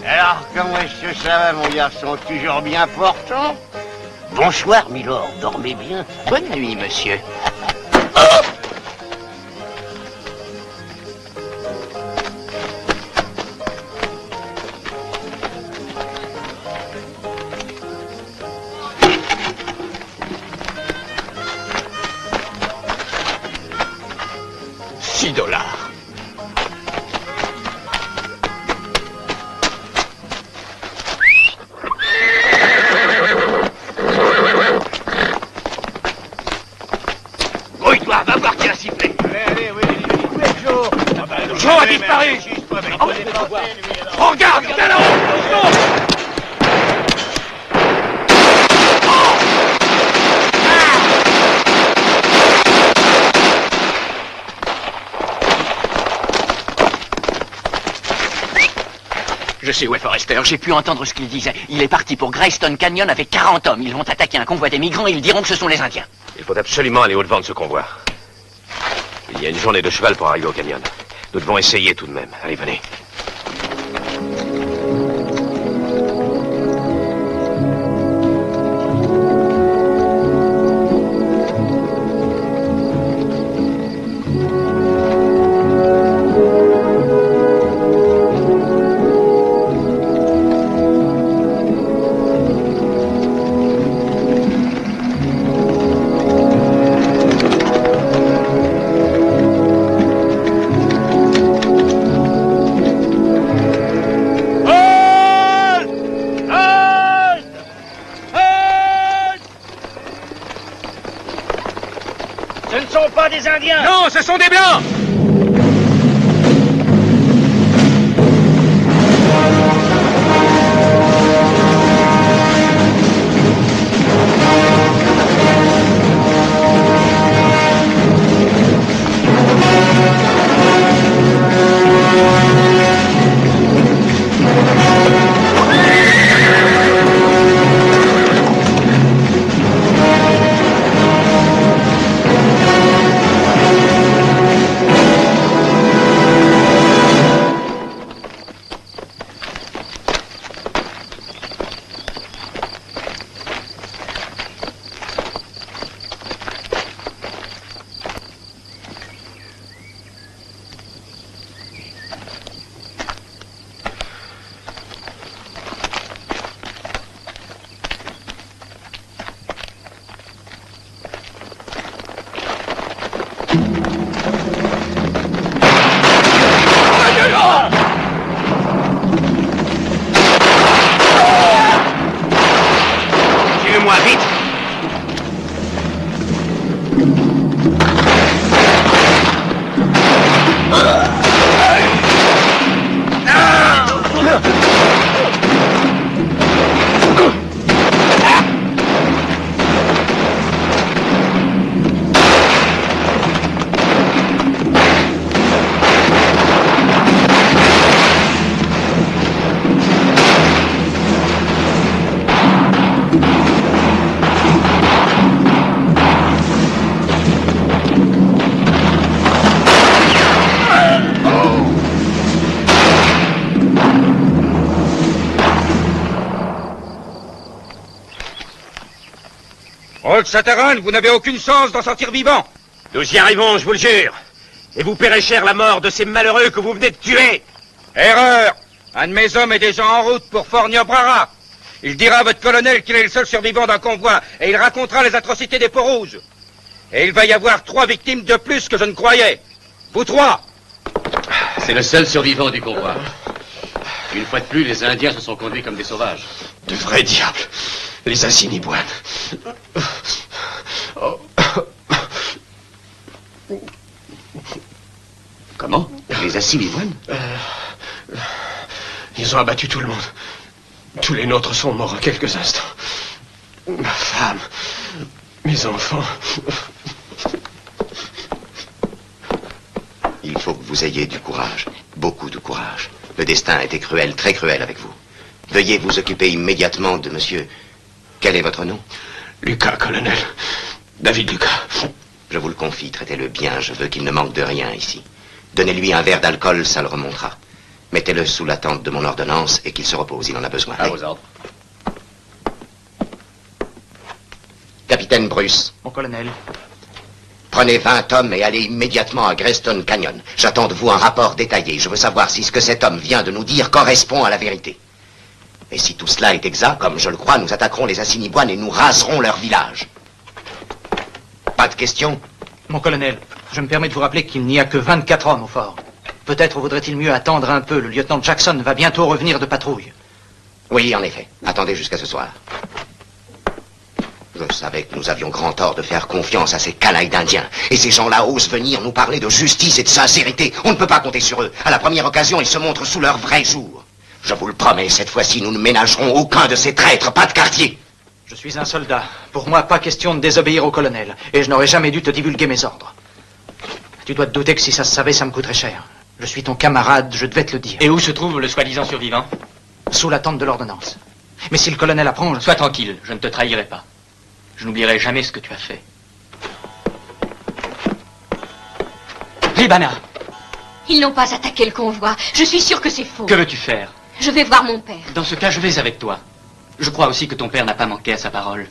Alors, comment est-ce que ça va, mon garçon? Toujours bien portant? Bonsoir, milord. Dormez bien. Bonne nuit, monsieur. $6. Grouille-toi, va voir qui a sifflé. Allez, oui, Joe. Joe a disparu. Oh, regarde, il est là-haut. Je sais où est Forrester, j'ai pu entendre ce qu'il disait. Il est parti pour Greystone Canyon avec 40 hommes. Ils vont attaquer un convoi des migrants et ils diront que ce sont les Indiens. Il faut absolument aller au-devant de ce convoi. Il y a une journée de cheval pour arriver au canyon. Nous devons essayer tout de même. Allez, venez. Ce ne sont pas des Indiens. Non, ce sont des Blancs. Tue-moi vite. Old Shatterhand, vous n'avez aucune chance d'en sortir vivant. Nous y arrivons, je vous le jure. Et vous paierez cher la mort de ces malheureux que vous venez de tuer. Erreur. Un de mes hommes est déjà en route pour Fort Niobrara. Il dira à votre colonel qu'il est le seul survivant d'un convoi et il racontera les atrocités des Peaux-Rouges. Et il va y avoir 3 victimes de plus que je ne croyais. Vous 3. C'est le seul survivant du convoi. Une fois de plus, les Indiens se sont conduits comme des sauvages. De vrais diables. Les Assiniboines. Comment? Les Assiniboines? Ils ont abattu tout le monde. Tous les nôtres sont morts en quelques instants. Ma femme, mes enfants. Il faut que vous ayez du courage, beaucoup de courage. Le destin a été cruel, très cruel avec vous. Veuillez vous occuper immédiatement de monsieur... Quel est votre nom? Lucas, colonel. David Lucas. Je vous le confie, traitez-le bien, je veux qu'il ne manque de rien ici. Donnez-lui un verre d'alcool, ça le remontera. Mettez-le sous la tente de mon ordonnance et qu'il se repose, il en a besoin. À vos ordres. Capitaine Bruce. Mon colonel. Prenez 20 hommes et allez immédiatement à Greystone Canyon. J'attends de vous un rapport détaillé. Je veux savoir si ce que cet homme vient de nous dire correspond à la vérité. Et si tout cela est exact, comme je le crois, nous attaquerons les Assiniboines et nous raserons leur village. Pas de questions? Mon colonel, je me permets de vous rappeler qu'il n'y a que 24 hommes au fort. Peut-être vaudrait-il mieux attendre un peu. Le lieutenant Jackson va bientôt revenir de patrouille. Oui, en effet. Attendez jusqu'à ce soir. Je savais que nous avions grand tort de faire confiance à ces canailles d'Indiens. Et ces gens-là osent venir nous parler de justice et de sincérité. On ne peut pas compter sur eux. À la première occasion, ils se montrent sous leur vrai jour. Je vous le promets, cette fois-ci, nous ne ménagerons aucun de ces traîtres, pas de quartier. Je suis un soldat. Pour moi, pas question de désobéir au colonel. Et je n'aurais jamais dû te divulguer mes ordres. Tu dois te douter que si ça se savait, ça me coûterait cher. Je suis ton camarade, je devais te le dire. Et où se trouve le soi-disant survivant? Sous la tente de l'ordonnance. Mais si le colonel apprend... Sois tranquille, je ne te trahirai pas. Je n'oublierai jamais ce que tu as fait. Ribana! Ils n'ont pas attaqué le convoi. Je suis sûre que c'est faux. Que veux-tu faire? Je vais voir mon père. Dans ce cas, je vais avec toi. Je crois aussi que ton père n'a pas manqué à sa parole.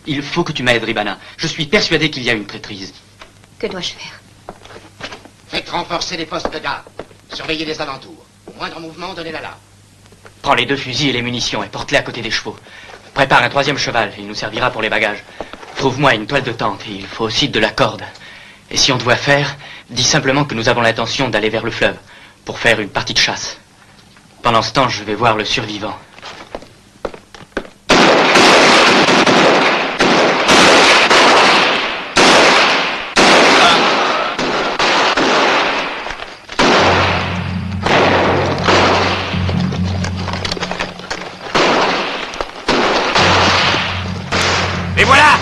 Il faut que tu m'aides, Ribana. Je suis persuadé qu'il y a une traîtrise. Que dois-je faire? Faites renforcer les postes de garde. Surveillez les alentours. Au moindre mouvement, donnez l'alarme. Prends les 2 fusils et les munitions et porte-les à côté des chevaux. Prépare un 3e cheval, il nous servira pour les bagages. Trouve-moi une toile de tente et il faut aussi de la corde. Et si on doit faire, dis simplement que nous avons l'intention d'aller vers le fleuve pour faire une partie de chasse. Pendant ce temps, je vais voir le survivant. Et voilà!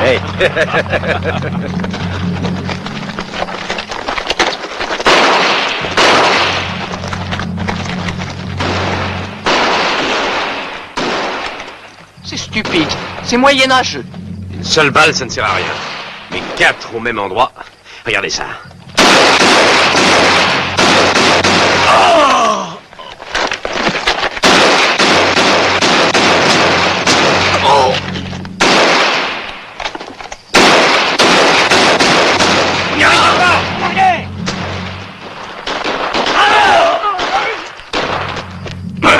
Hey. C'est stupide. C'est moyenâgeux. Une seule balle, ça ne sert à rien. Mais 4 au même endroit. Regardez ça. Oh! Oh! On n'y arrivera pas!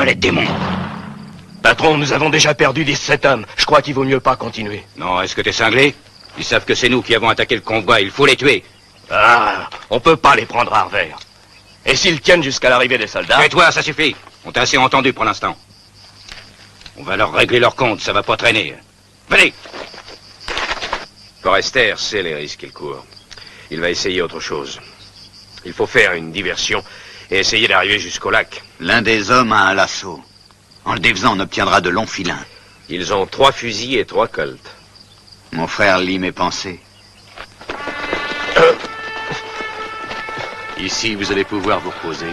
Les démons. Pas Patron, nous avons déjà perdu 17 hommes. Je crois qu'il vaut mieux pas continuer. Non, est-ce que t'es cinglé? Ils savent que c'est nous qui avons attaqué le convoi, il faut les tuer. Ah, on peut pas les prendre à revers. Et s'ils tiennent jusqu'à l'arrivée des soldats... Tais-toi, ça suffit. On t'a assez entendu pour l'instant. On va leur régler leur compte, ça va pas traîner. Venez! Forrester sait les risques qu'il court. Il va essayer autre chose. Il faut faire une diversion et essayer d'arriver jusqu'au lac. L'un des hommes a un lasso. En le défaisant, on obtiendra de longs filins. Ils ont 3 fusils et 3 colts. Mon frère lit mes pensées. Ici, vous allez pouvoir vous reposer.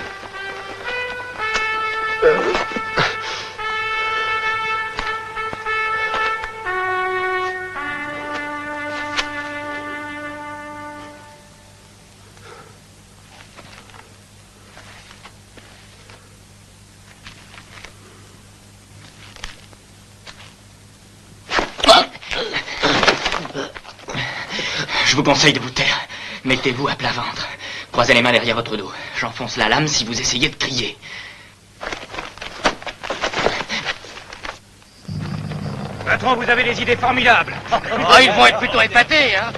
Je vous conseille de vous taire. Mettez-vous à plat ventre. Croisez les mains derrière votre dos. J'enfonce la lame si vous essayez de crier. Patron, vous avez des idées formidables. Oh, ils vont être plutôt épatés, hein.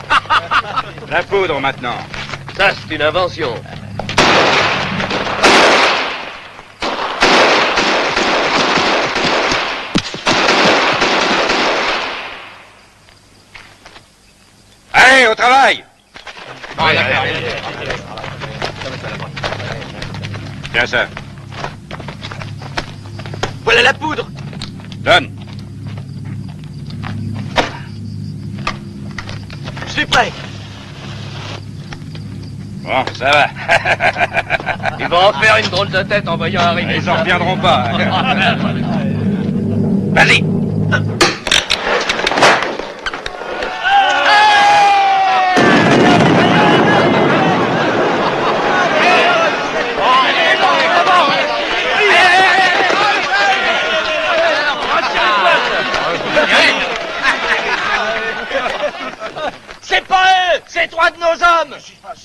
La poudre, maintenant. Ça, c'est une invention. Allez, au travail! Tiens ça. Voilà la poudre. Donne. Je suis prêt. Bon, ça va. Ils vont en faire une drôle de tête en voyant arriver. Ils en reviendront pas. Vas-y. C'est pas eux, c'est 3 de nos hommes.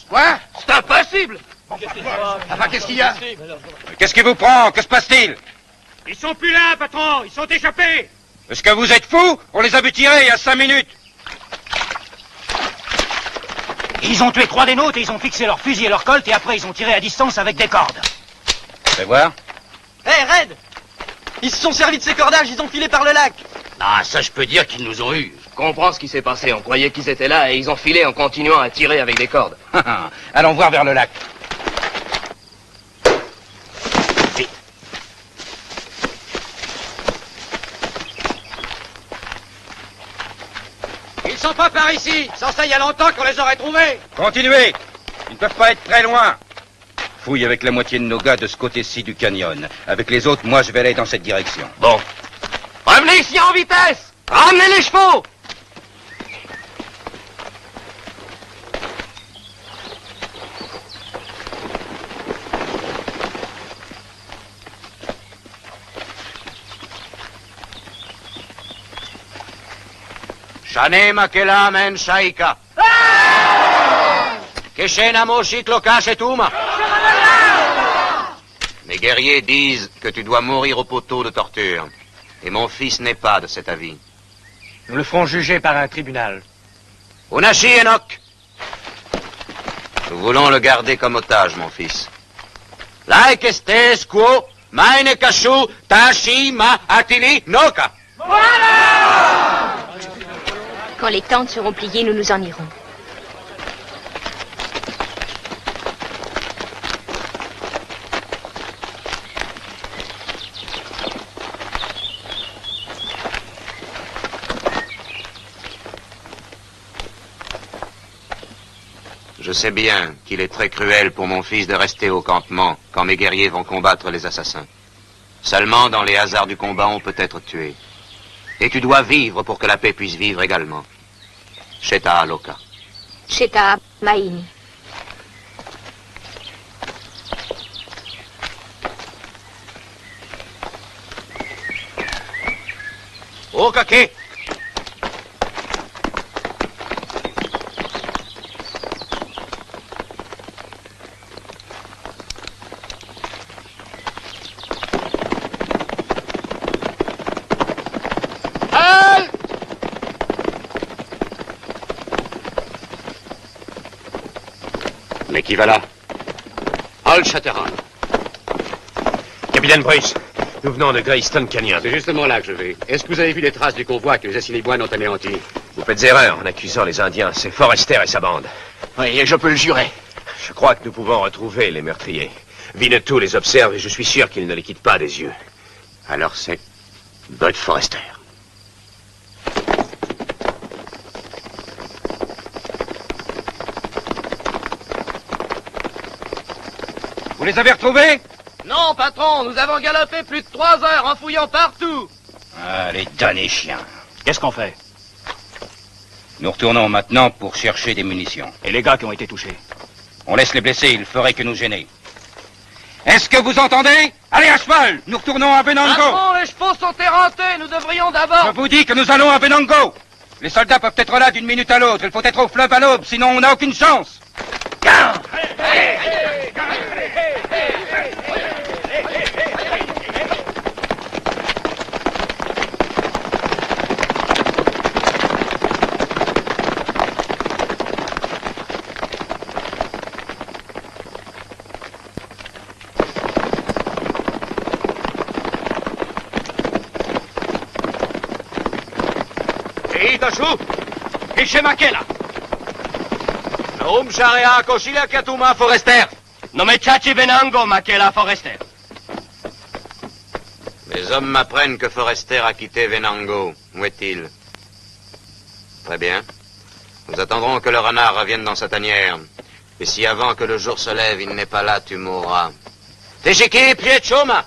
Quoi? C'est impossible. Enfin, qu'est-ce qu'il y a? Qu'est-ce qui vous prend? Que se passe-t-il? Ils sont plus là, patron. Ils sont échappés. Est-ce que vous êtes fous? On les a vus tirer il y a 5 minutes. Ils ont tué 3 des nôtres et ils ont fixé leurs fusils et leurs colts et après ils ont tiré à distance avec des cordes. Fais voir. Hé, Red! Ils se sont servis de ces cordages, ils ont filé par le lac. Ah, ça, je peux dire qu'ils nous ont eus. Je comprends ce qui s'est passé. On croyait qu'ils étaient là et ils ont filé en continuant à tirer avec des cordes. Allons voir vers le lac. Vite. Ils sont pas par ici. Sans ça, il y a longtemps qu'on les aurait trouvés. Continuez. Ils ne peuvent pas être très loin. Fouille avec la moitié de nos gars de ce côté-ci du canyon. Avec les autres, moi, je vais aller dans cette direction. Bon. Revenez ici en vitesse! Ramenez les chevaux! Shane makela men shaika. Keshena moshik lokash tuma. Mes guerriers disent que tu dois mourir au poteau de torture. Et mon fils n'est pas de cet avis. Nous le ferons juger par un tribunal. Unashi Enoch. Nous voulons le garder comme otage, mon fils. Like estes quo, meine kashu, tashi ma atili noka. Quand les tentes seront pliées, nous nous en irons. Je sais bien qu'il est très cruel pour mon fils de rester au campement quand mes guerriers vont combattre les assassins. Seulement, dans les hasards du combat, on peut être tué. Et tu dois vivre pour que la paix puisse vivre également. Sheta Aloka. Sheta Maini. Okake. Mais qui va là? Old Shatterhand. Capitaine Bruce, nous venons de Greystone Canyon. C'est justement là que je vais. Est-ce que vous avez vu les traces du convoi que les Assiniboines ont anéanti? Vous faites erreur en accusant les Indiens. C'est Forrester et sa bande. Oui, et je peux le jurer. Je crois que nous pouvons retrouver les meurtriers. Winnetou les observe et je suis sûr qu'il ne les quitte pas des yeux. Alors c'est Bud Forrester. Vous les avez retrouvés? Non, patron, nous avons galopé plus de 3 heures en fouillant partout. Ah, les damnés chiens. Qu'est-ce qu'on fait? Nous retournons maintenant pour chercher des munitions. Et les gars qui ont été touchés? On laisse les blessés, ils feraient que nous gêner. Est-ce que vous entendez? Allez à cheval, nous retournons à Venango. Patron, les chevaux sont éreintés, nous devrions d'abord... Je vous dis que nous allons à Venango. Les soldats peuvent être là d'une minute à l'autre, il faut être au fleuve à l'aube, sinon on n'a aucune chance. Tashu, Ishe Makela. Naum Sharea Koshila Katuma Forrester. Nomechachi Venango Makela Forrester. Les hommes m'apprennent que Forrester a quitté Venango. Où est-il? Très bien. Nous attendrons que le renard revienne dans sa tanière. Et si avant que le jour se lève, il n'est pas là, tu mourras. Teshiki Piechoma.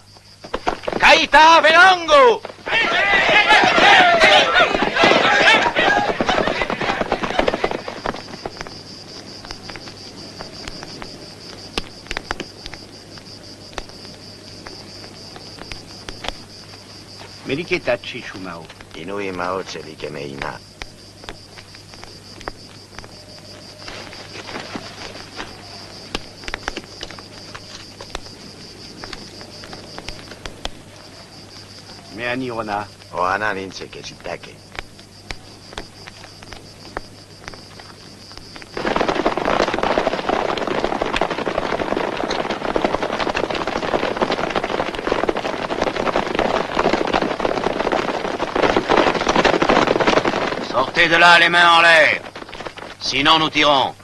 Kaita Venango. Meliketachi Shumao. Inui Mao Tselikemeina. Meani Ona. Oana Ninse Kechitake. Sortez de là les mains en l'air. Sinon nous tirons.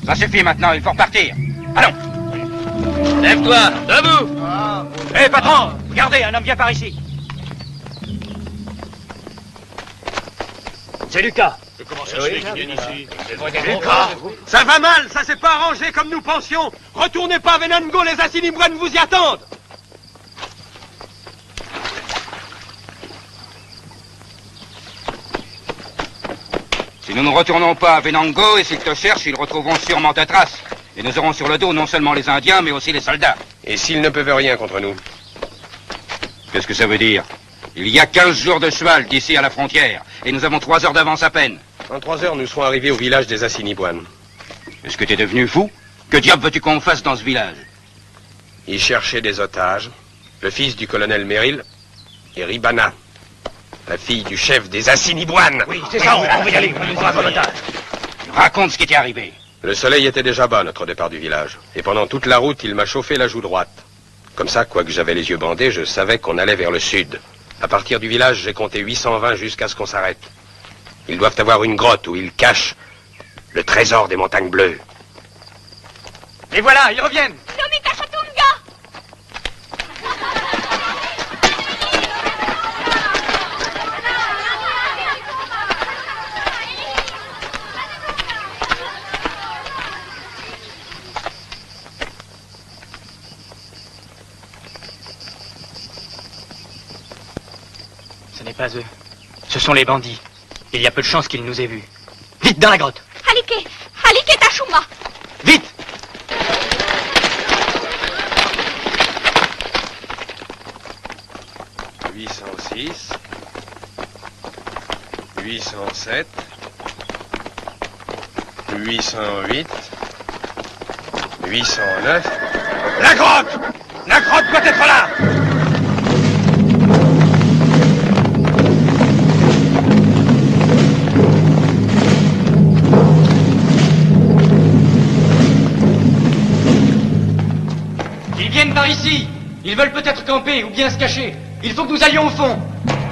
Ça suffit maintenant, il faut repartir. Allons. Lève-toi, debout. Hé, patron, regardez, un homme vient par ici. C'est Lucas. Comment ça se fait qu'il vienne ici? Lucas, ça va mal, ça s'est pas arrangé comme nous pensions. Retournez pas à Venango, les Assiniboines vous y attendent. Si nous ne retournons pas à Venango et s'ils te cherchent, ils retrouveront sûrement ta trace. Et nous aurons sur le dos non seulement les Indiens, mais aussi les soldats. Et s'ils ne peuvent rien contre nous? Qu'est-ce que ça veut dire? Il y a 15 jours de cheval d'ici à la frontière, et nous avons 3 heures d'avance à peine. En 3 heures, nous serons arrivés au village des Assiniboines. Est-ce que t'es devenu fou? Que diable veux-tu qu'on fasse dans ce village? Ils cherchaient des otages, le fils du colonel Merrill et Ribana, la fille du chef des Assiniboines. Oui, c'est ça, on va y aller, on va nous otages. Raconte ce qui t'est arrivé. Le soleil était déjà bas à notre départ du village. Et pendant toute la route, il m'a chauffé la joue droite. Comme ça, quoique j'avais les yeux bandés, je savais qu'on allait vers le sud. À partir du village, j'ai compté 820 jusqu'à ce qu'on s'arrête. Ils doivent avoir une grotte où ils cachent le trésor des montagnes bleues. Et voilà, ils reviennent. Nomita Chatunga! Ce n'est pas eux. Ce sont les bandits. Il y a peu de chances qu'ils nous aient vus. Vite, dans la grotte. Halike! Halike Tashuma! Vite! « 806, 807, 808, 809... La grotte! La grotte doit être là! Ils viennent par ici. Ils veulent peut-être camper ou bien se cacher. Il faut que nous allions au fond.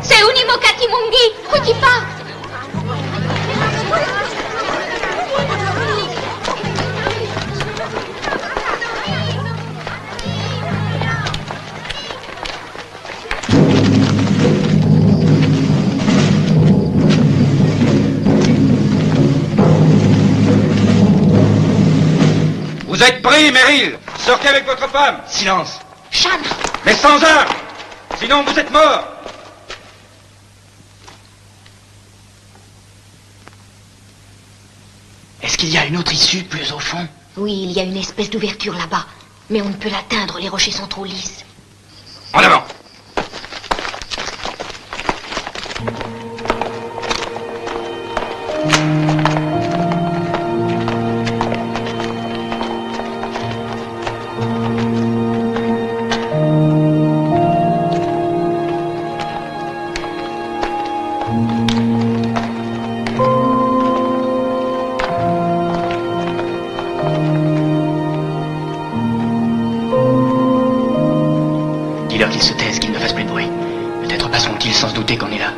C'est Unimokati Mungi! Kujipa! Vous êtes pris, Meryl! Sortez avec votre femme! Silence! Shana! Mais sans armes! Sinon vous êtes morts! Est-ce qu'il y a une autre issue plus au fond? Oui, il y a une espèce d'ouverture là-bas. Mais on ne peut l'atteindre, les rochers sont trop lisses. En avant! Dis-leur qu'ils se taisent, qu'ils ne fassent plus de bruit. Peut-être passeront-ils sans se douter qu'on est là.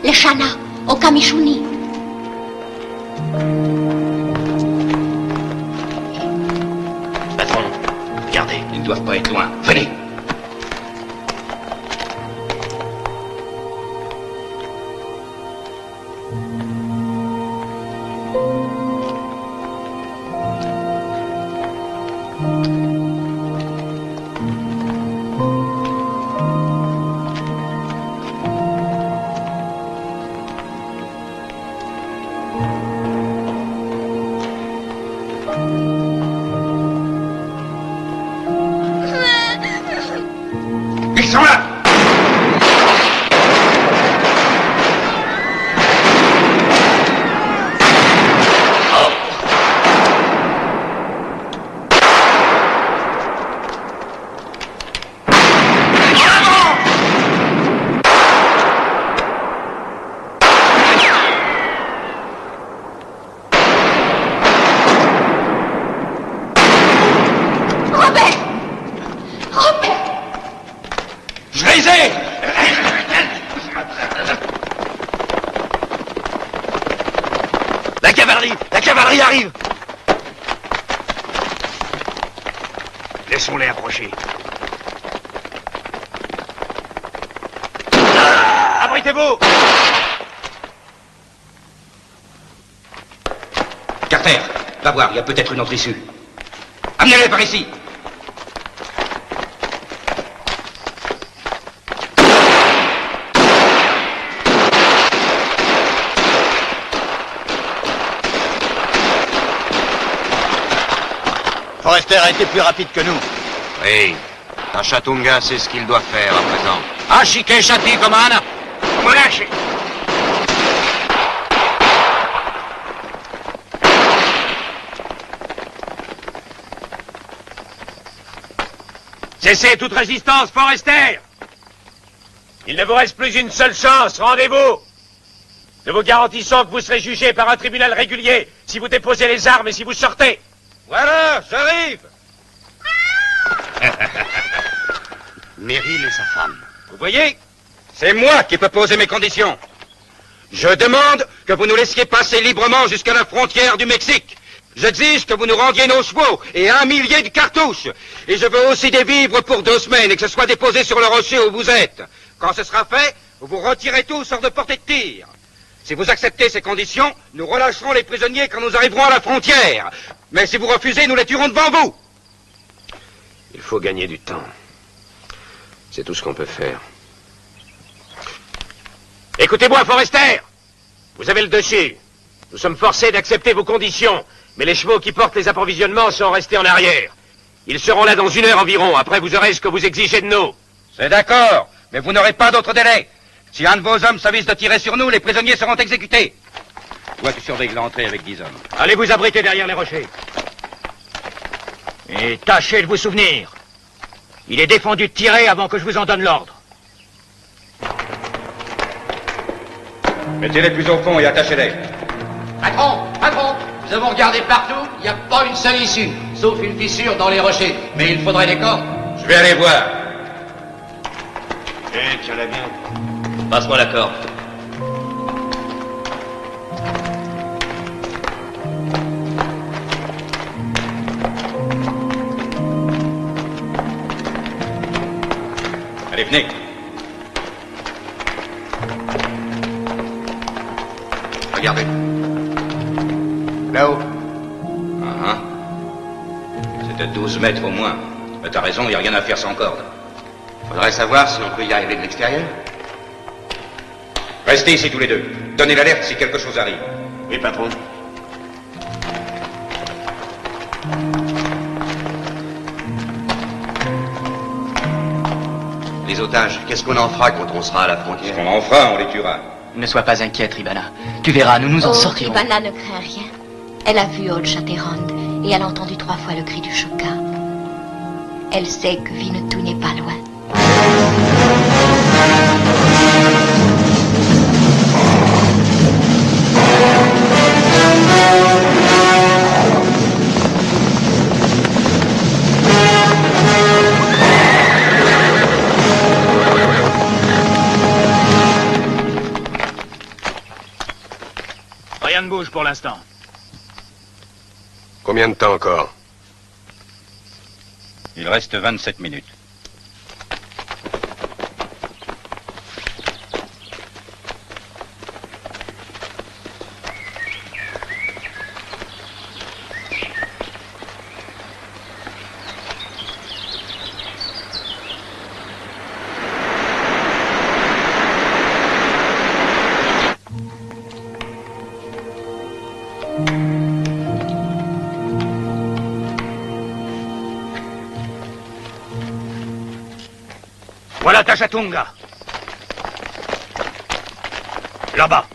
Les Shana, au Kamishuni. Patron, regardez, ils ne doivent pas être loin. Venez! Ils sont là! Robert! Robert! Je les ai! La cavalerie arrive! Laissons-les approcher. Abritez-vous! Carter, va voir, il y a peut-être une autre issue. Amenez-les par ici! Forrester a été plus rapide que nous. Oui. Tachatunga sait ce qu'il doit faire à présent. Ashike Shati Komana! Relâchez! Cessez toute résistance, Forrester! Il ne vous reste plus une seule chance, rendez-vous! Nous vous garantissons que vous serez jugé par un tribunal régulier si vous déposez les armes et si vous sortez. Voilà, j'arrive. Meryl et sa femme. Vous voyez, c'est moi qui peux poser mes conditions. Je demande que vous nous laissiez passer librement jusqu'à la frontière du Mexique. J'exige que vous nous rendiez nos chevaux et 1 millier de cartouches. Et je veux aussi des vivres pour 2 semaines et que ce soit déposé sur le rocher où vous êtes. Quand ce sera fait, vous vous retirez tous hors de portée de tir. Si vous acceptez ces conditions, nous relâcherons les prisonniers quand nous arriverons à la frontière. Mais si vous refusez, nous les tuerons devant vous. Il faut gagner du temps. C'est tout ce qu'on peut faire. Écoutez-moi, Forrester. Vous avez le dessus. Nous sommes forcés d'accepter vos conditions. Mais les chevaux qui portent les approvisionnements sont restés en arrière. Ils seront là dans 1 heure environ. Après, vous aurez ce que vous exigez de nous. C'est d'accord, mais vous n'aurez pas d'autre délai. Si un de vos hommes s'avise de tirer sur nous, les prisonniers seront exécutés. Toi, tu surveilles l'entrée avec 10 hommes. Allez vous abriter derrière les rochers. Et tâchez de vous souvenir. Il est défendu de tirer avant que je vous en donne l'ordre. Mettez-les plus au fond et attachez-les. Patron, nous avons regardé partout, il n'y a pas une seule issue, sauf une fissure dans les rochers. Mais il faudrait des cordes. Je vais aller voir. Tiens-la bien. Passe-moi la corde. Allez, venez. Regardez. Là-haut. C'était 12 mètres au moins. Mais t'as raison, il n'y a rien à faire sans corde. Faudrait savoir si on peut y arriver de l'extérieur. Restez ici tous les deux. Donnez l'alerte si quelque chose arrive. Oui, patron. Les otages, qu'est-ce qu'on en fera quand on sera à la frontière? On en fera, on les tuera. Ne sois pas inquiète, Ribana. Tu verras, nous nous en sortirons. Ribana ne craint rien. Elle a vu Old Shatterhand et elle a entendu 3 fois le cri du Chouka. Elle sait que Winnetou n'est pas loin. Rien ne bouge pour l'instant. Combien de temps encore? Il reste 27 minutes. Voilà Tachatunga. Là-bas.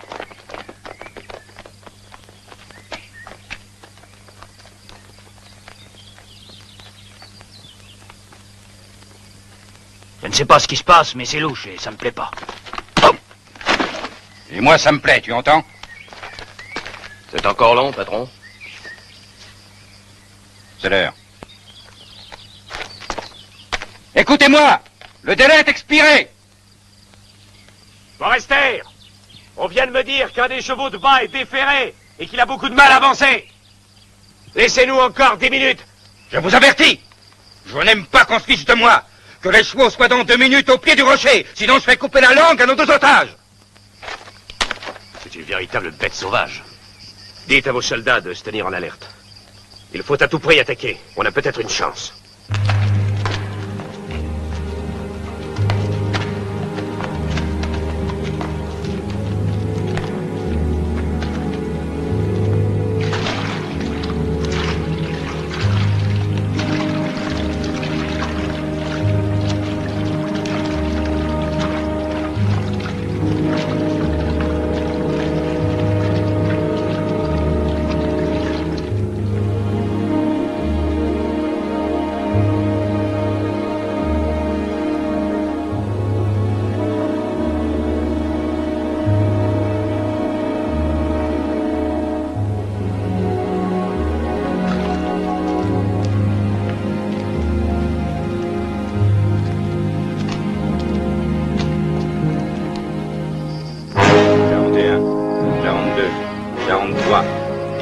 Je ne sais pas ce qui se passe, mais c'est louche et ça me plaît pas. Et moi, ça me plaît, tu entends? C'est encore long, patron? C'est l'heure. Écoutez-moi! Le délai est expiré! Forrester, on vient de me dire qu'un des chevaux de bas est déféré et qu'il a beaucoup de mal à avancer. Laissez-nous encore 10 minutes. Je vous avertis! Je n'aime pas qu'on se fiche de moi! Que les chevaux soient dans 2 minutes au pied du rocher, sinon je ferai couper la langue à nos 2 otages! C'est une véritable bête sauvage. Dites à vos soldats de se tenir en alerte. Il faut à tout prix attaquer. On a peut-être une chance.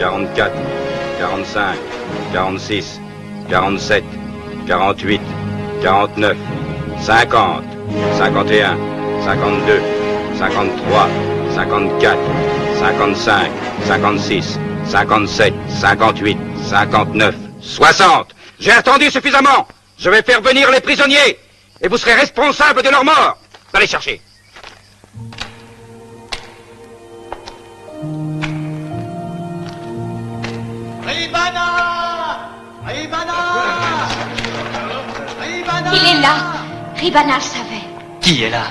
44, 45, 46, 47, 48, 49, 50, 51, 52, 53, 54, 55, 56, 57, 58, 59, 60. J'ai attendu suffisamment. Je vais faire venir les prisonniers et vous serez responsables de leur mort. Allez chercher. Ribana! Ribana! Ribana! Il est là. Ribana le savait. Qui est là?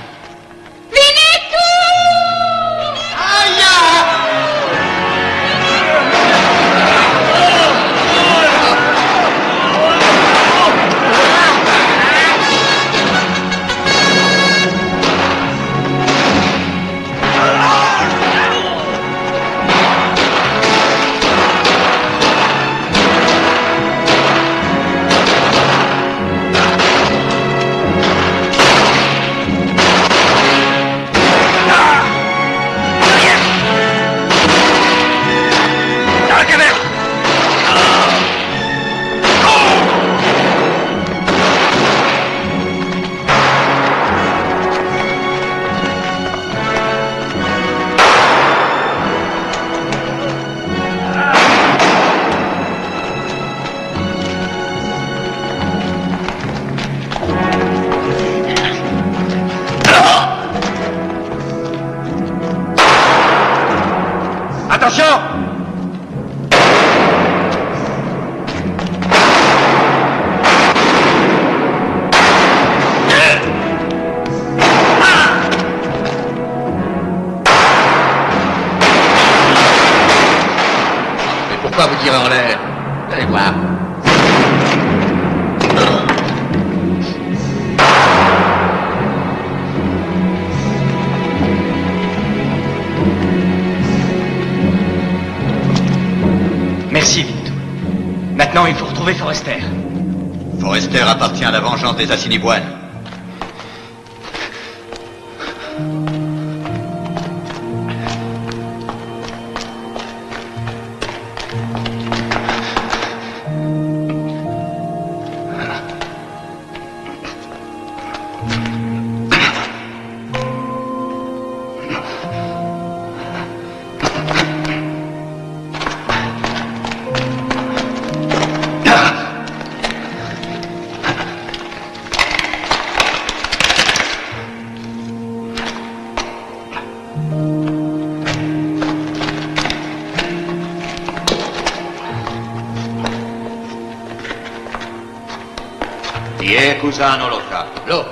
Winnetou! Aïe! Attention! Mais pourquoi vous tirez en l'air? Allez voir. Merci, Winnetou. Maintenant, il faut retrouver Forrester. Forrester appartient à la vengeance des Assiniboines. Ie Cusano Loca. L'eau.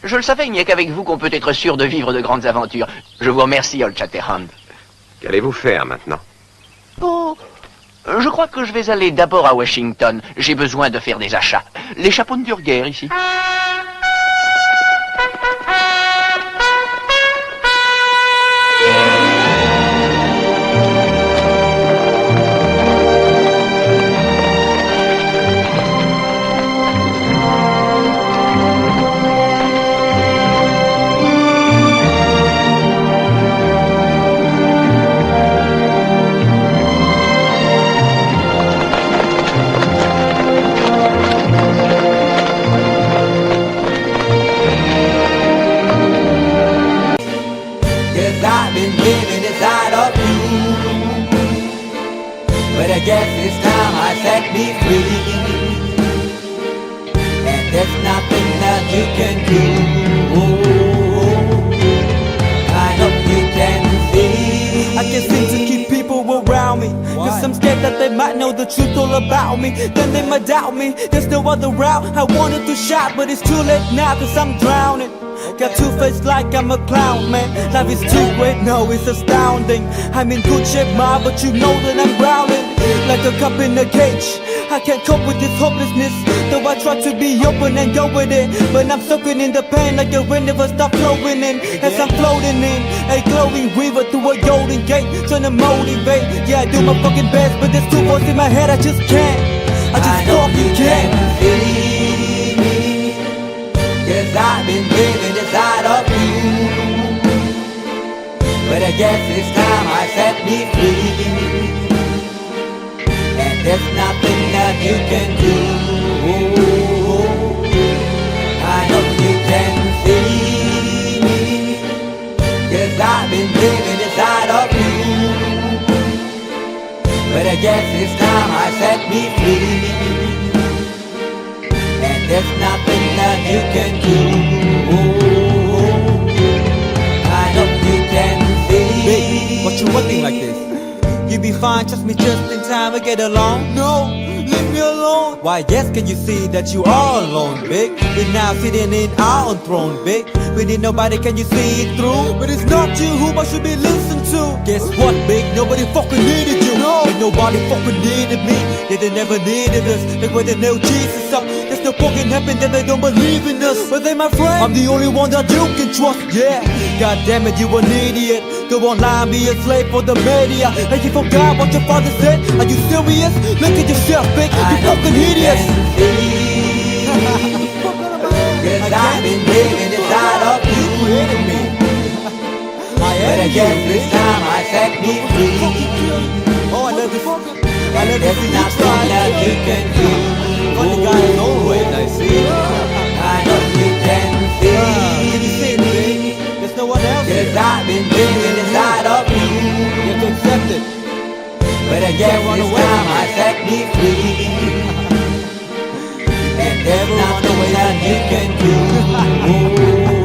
Je le savais, il n'y a qu'avec vous qu'on peut être sûr de vivre de grandes aventures. Je vous remercie, Old Shatterhand. Qu'allez-vous faire maintenant? Oh, Je crois que je vais aller d'abord à Washington. J'ai besoin de faire des achats. Les chapeaux ne durent guère ici. But I guess this time I set me free, and there's nothing that you can do. I hope you can see. I can't seem to keep people around me, cause I'm scared that they might know the truth all about me. Then they might doubt me, there's no other route. I wanted to shout, but it's too late now, cause I'm drowning. Got two face like I'm a clown, man. Life is too great, no, it's astounding. I'm in good shape, ma, but you know that I'm drowning like a cup in a cage. I can't cope with this hopelessness, though I try to be open and go with it. But I'm soaking in the pain like the wind never stop flowing in. As I'm floating in a glowing river through a golden gate, trying to motivate. Yeah, I do my fucking best, but there's two voices in my head, I just can't. I just fucking can't. Cause I've been living inside of you, but I guess this time I set me free, and there's nothing that you can do. I hope you can see me, cause I've been living inside of you, but I guess this time I set me free, there's nothing that you can do. I hope you can see. Babe, what you looking like this? You be fine, trust me, just in time to get along. No, leave me alone. Why, yes, can you see that you are alone, big? We're now sitting in our own throne, big. We need nobody, can you see it through? But it's not you who I should be listening to. Guess what, big? Nobody fucking needed you. No, and nobody fucking needed me. Yeah, they never needed us. Like when they nailed Jesus up, there's no fucking heaven, then they don't believe in us. But they my friend, I'm the only one that you can trust. Yeah, god damn it, you an idiot. Go online, be a slave for the media. And you forgot what your father said. Are you serious? Look at yourself, big. You fucking idiots. Cause I've been living inside of you, but I guess this time I set me free. Oh, I love this. I love there's nothing that you can do. Funny guy is always, I see. I know you can see. Can you see it, baby? There's no one else. Cause I've been living inside of you. You have to accept it. But I guess this time I set me free. And there's nothing that you can do.